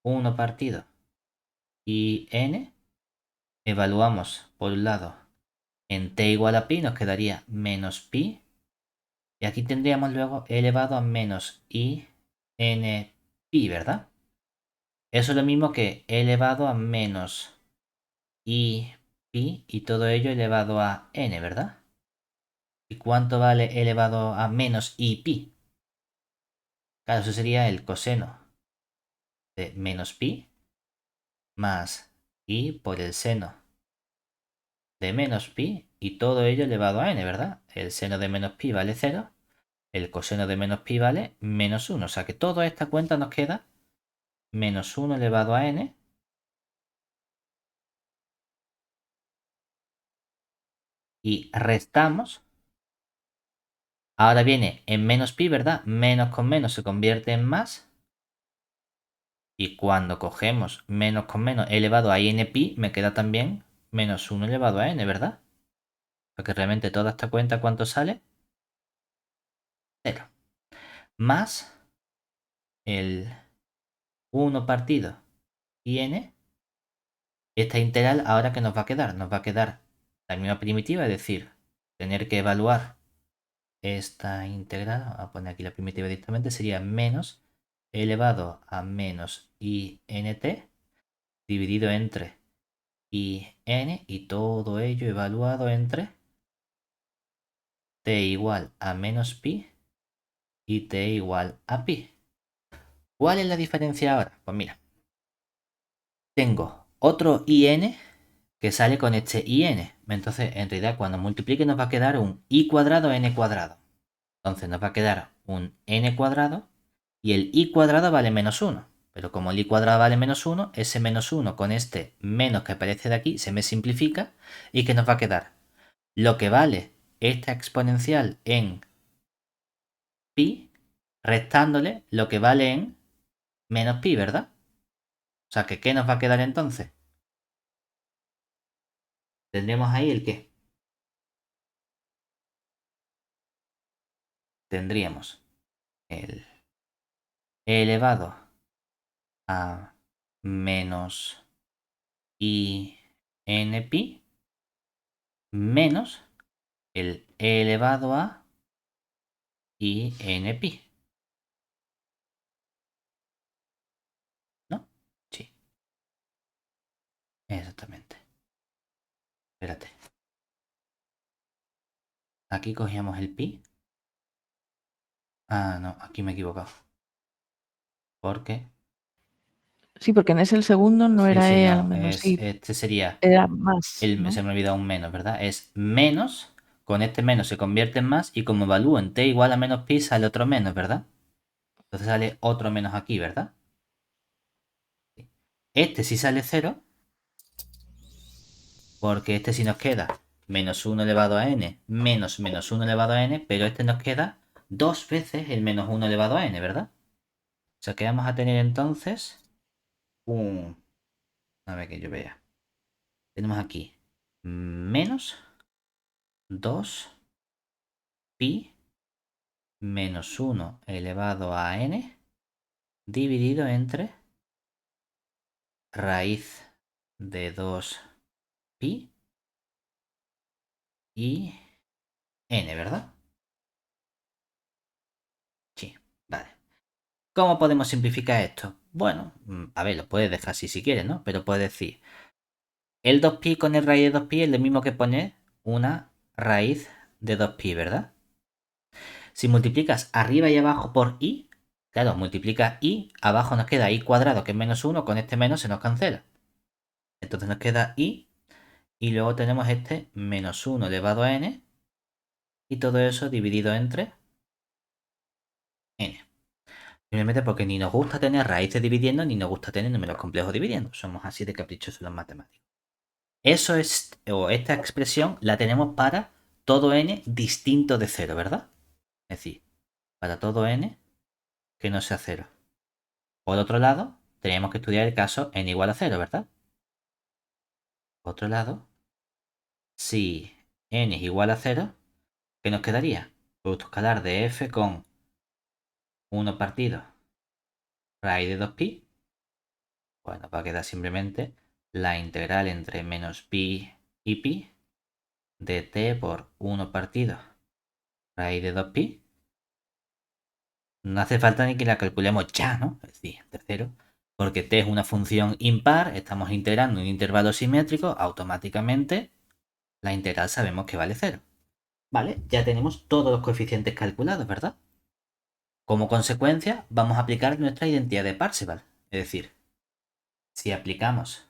[SPEAKER 1] 1 partido in. Evaluamos por un lado en t igual a pi, nos quedaría menos pi. Y aquí tendríamos luego elevado a menos i n pi, ¿verdad? Eso es lo mismo que elevado a menos i pi y todo ello elevado a n, ¿verdad? ¿Y cuánto vale elevado a menos i pi? Claro, eso sería el coseno de menos pi más i por el seno de menos pi y todo ello elevado a n, ¿verdad? El seno de menos pi vale 0, el coseno de menos pi vale menos 1. O sea que toda esta cuenta nos queda menos 1 elevado a n. Y restamos. Ahora viene en menos pi, ¿verdad? Menos con menos se convierte en más. Y cuando cogemos menos con menos elevado a n pi, me queda también menos 1 elevado a n, ¿verdad? Porque realmente toda esta cuenta, ¿cuánto sale? 0. Más el 1 partido n. Esta integral, ahora que nos va a quedar, nos va a quedar la misma primitiva, es decir, tener que evaluar esta integral, vamos a poner aquí la primitiva directamente, sería menos elevado a menos int dividido entre in y todo ello evaluado entre t igual a menos pi y t igual a pi. ¿Cuál es la diferencia ahora? Pues mira, tengo otro in que sale con este in. Entonces, en realidad, cuando multiplique nos va a quedar un i cuadrado n cuadrado. Entonces nos va a quedar un n cuadrado y el i cuadrado vale menos 1. Pero como el i cuadrado vale menos 1, ese menos 1 con este menos que aparece de aquí se me simplifica y que nos va a quedar lo que vale esta exponencial en pi restándole lo que vale en menos pi, ¿verdad? O sea que ¿qué nos va a quedar entonces? Tendremos ahí el qué. Tendríamos el e elevado a menos i n pi menos el e elevado a i n pi. ¿No? Sí, exactamente. Espérate. Aquí cogíamos el pi. Ah, no, aquí me he equivocado. Porque
[SPEAKER 2] Sí, porque en ese el segundo no
[SPEAKER 1] Sí,
[SPEAKER 2] era
[SPEAKER 1] sí,
[SPEAKER 2] E al
[SPEAKER 1] no.
[SPEAKER 2] menos I,
[SPEAKER 1] Este sería.
[SPEAKER 2] era más,
[SPEAKER 1] Se
[SPEAKER 2] ¿no?
[SPEAKER 1] me ha olvidado un menos, ¿verdad? Es menos. Con este menos se convierte en más. Y como evalúo en t igual a menos pi, sale otro menos, ¿verdad? Entonces sale otro menos aquí, ¿verdad? Este sí sale 0. Porque este sí nos queda menos 1 elevado a n menos menos 1 elevado a n. Pero este nos queda dos veces el menos 1 elevado a n, ¿verdad? O sea que vamos a tener entonces un... A ver que yo vea. Tenemos aquí menos 2 pi menos 1 elevado a n dividido entre raíz de 2 pi y n, ¿verdad? Sí, vale. ¿Cómo podemos simplificar esto? Bueno, a ver, lo puedes dejar así si quieres, ¿no? Pero puedes decir, el 2pi con el raíz de 2pi es lo mismo que poner una raíz de 2pi, ¿verdad? Si multiplicas arriba y abajo por i, claro, multiplica i, abajo nos queda i cuadrado, que es menos 1, con este menos se nos cancela. Entonces nos queda i, y luego tenemos este menos 1 elevado a n, y todo eso dividido entre n. Simplemente porque ni nos gusta tener raíces dividiendo, ni nos gusta tener números complejos dividiendo. Somos así de caprichosos los matemáticos. Eso es, o esta expresión la tenemos para todo n distinto de 0, ¿verdad? Es decir, para todo n que no sea 0. Por otro lado, tenemos que estudiar el caso n igual a 0, ¿verdad? Por otro lado, si n es igual a 0, ¿qué nos quedaría? Producto escalar de f con 1 partido raíz de 2pi. Bueno, va a quedar simplemente la integral entre menos pi y pi de t por 1 partido raíz de 2pi. No hace falta ni que la calculemos ya, ¿no? Es decir, de 0. Porque t es una función impar, estamos integrando un intervalo simétrico, automáticamente la integral sabemos que vale 0. Vale, ya tenemos todos los coeficientes calculados, ¿verdad? Como consecuencia, vamos a aplicar nuestra identidad de Parseval. Es decir, si aplicamos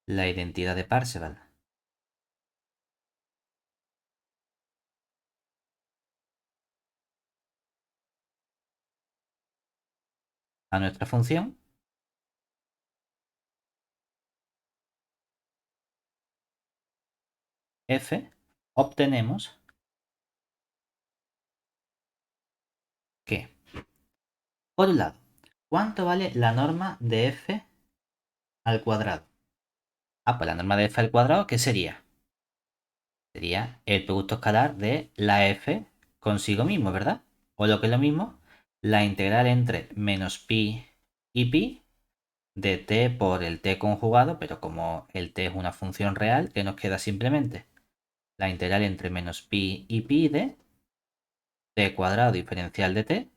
[SPEAKER 1] la identidad de Parseval a nuestra función, f, obtenemos que, por un lado, ¿cuánto vale la norma de f al cuadrado? Ah, pues la norma de f al cuadrado, ¿qué sería? Sería el producto escalar de la f consigo mismo, ¿verdad? O lo que es lo mismo, la integral entre menos pi y pi de t por el t conjugado, pero como el t es una función real, que nos queda simplemente la integral entre menos pi y pi de t cuadrado diferencial de t,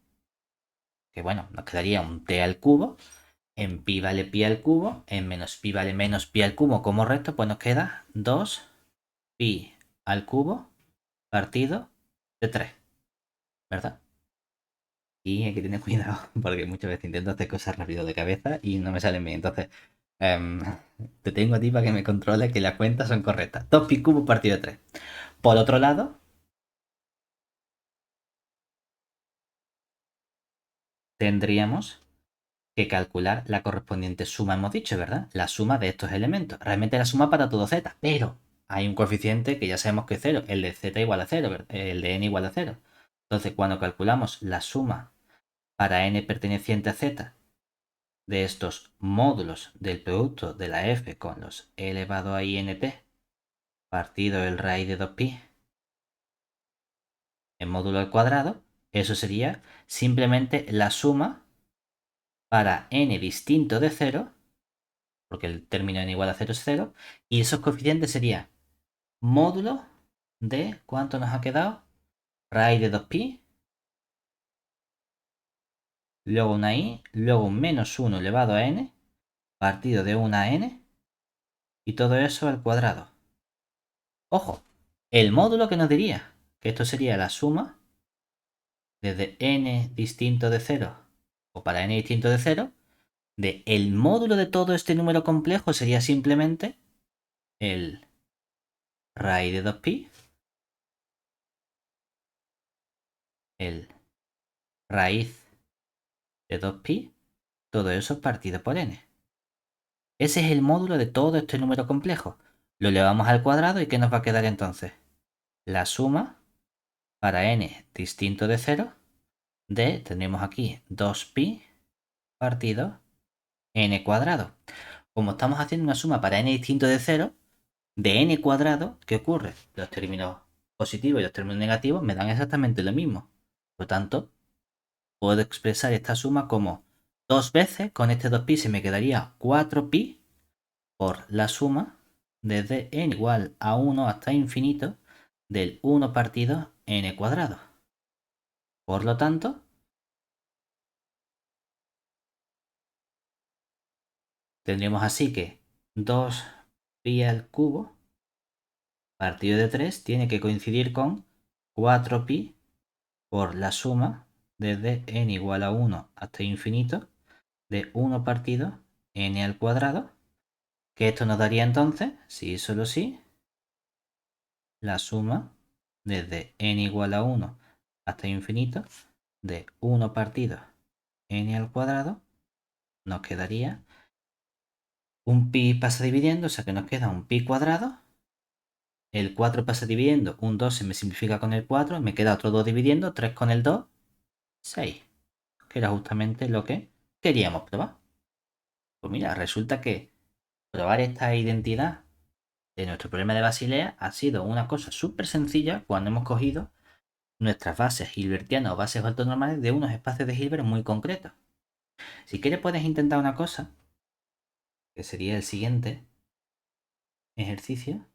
[SPEAKER 1] que bueno, nos quedaría un t al cubo, en pi vale pi al cubo, en menos pi vale menos pi al cubo como resto, pues nos queda 2 pi al cubo partido de 3, ¿verdad? Y hay que tener cuidado porque muchas veces intento hacer cosas rápido de cabeza y no me salen bien. Entonces, em, te tengo a ti para que me controle que las cuentas son correctas. 2 pi cubo partido de 3. Por otro lado, tendríamos que calcular la correspondiente suma, hemos dicho, ¿verdad? La suma de estos elementos. Realmente la suma para todo z, pero hay un coeficiente que ya sabemos que es 0, el de z igual a 0, el de n igual a 0. Entonces, cuando calculamos la suma para n perteneciente a z de estos módulos del producto de la f con los e elevado a int partido el raíz de 2pi en módulo al cuadrado, eso sería simplemente la suma para n distinto de 0, porque el término n igual a 0 es 0, y esos coeficientes serían módulo de, ¿cuánto nos ha quedado? Raíz de 2pi, luego una i, luego un menos 1 elevado a n, partido de una n, y todo eso al cuadrado. Ojo, el módulo que nos diría que esto sería la suma desde n distinto de 0 o para n distinto de 0, de el módulo de todo este número complejo sería simplemente el raíz de 2pi, el raíz de 2pi, todo eso partido por n. Ese es el módulo de todo este número complejo. Lo elevamos al cuadrado y ¿qué nos va a quedar entonces? La suma para n distinto de 0 de, tendremos aquí 2pi partido n cuadrado. Como estamos haciendo una suma para n distinto de 0, de n cuadrado, ¿qué ocurre? Los términos positivos y los términos negativos me dan exactamente lo mismo. Por lo tanto, puedo expresar esta suma como 2 veces, con este 2pi se me quedaría 4pi por la suma desde n igual a 1 hasta infinito del 1 partido n cuadrado. Por lo tanto, tendríamos así que 2pi al cubo partido de 3 tiene que coincidir con 4pi por la suma desde n igual a 1 hasta infinito de 1 partido n al cuadrado, que esto nos daría entonces, si y solo si, la suma desde n igual a 1 hasta infinito de 1 partido n al cuadrado, nos quedaría un pi pasa dividiendo, o sea que nos queda un pi cuadrado. El 4 pasa dividiendo, un 2 se me simplifica con el 4, me queda otro 2 dividiendo, 3 con el 2, 6, que era justamente lo que queríamos probar. Pues mira, resulta que probar esta identidad de nuestro problema de Basilea ha sido una cosa súper sencilla cuando hemos cogido nuestras bases hilbertianas o bases ortonormales de unos espacios de Hilbert muy concretos. Si quieres puedes intentar una cosa, que sería el siguiente ejercicio.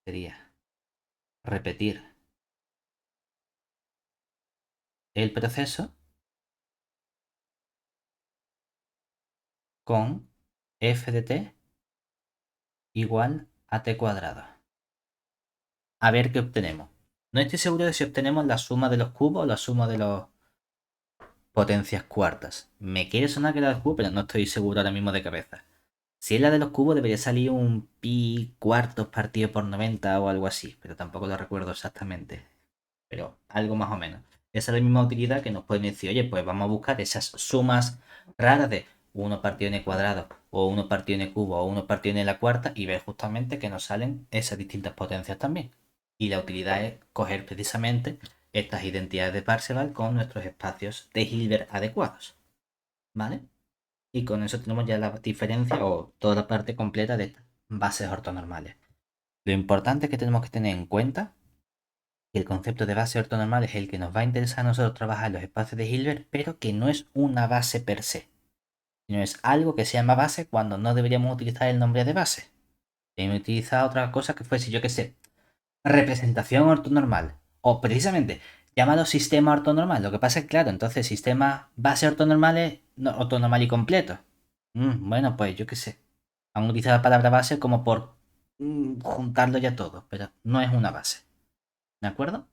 [SPEAKER 1] Sería repetir el proceso con f de t igual a t cuadrado. A ver qué obtenemos. No estoy seguro de si obtenemos la suma de los cubos o la suma de las potencias cuartas. Me quiere sonar que la de los cubos, pero no estoy seguro ahora mismo de cabeza. Si es la de los cubos debería salir un pi cuartos partido por 90 o algo así, pero tampoco lo recuerdo exactamente. Pero algo más o menos. Esa es la misma utilidad que nos pueden decir, oye, pues vamos a buscar esas sumas raras de 1 partido n cuadrado o 1 partido n cubo o 1 partido n a la cuarta y ver justamente que nos salen esas distintas potencias también. Y la utilidad es coger precisamente estas identidades de Parseval con nuestros espacios de Hilbert adecuados. ¿Vale? Y con eso tenemos ya la diferencia o toda la parte completa de estas bases ortonormales. Lo importante que tenemos que tener en cuenta que el concepto de base ortonormal es el que nos va a interesar a nosotros trabajar en los espacios de Hilbert, pero que no es una base per se, sino es algo que se llama base cuando no deberíamos utilizar el nombre de base. Debemos utilizar otra cosa que fuese, yo que sé, representación ortonormal. O precisamente, llámalo sistema ortonormal. Lo que pasa es que, claro, entonces sistema base ortonormal es ortonormal y completo. Bueno, pues yo qué sé. Han utilizado la palabra base como por juntarlo ya todo, pero no es una base. ¿De acuerdo?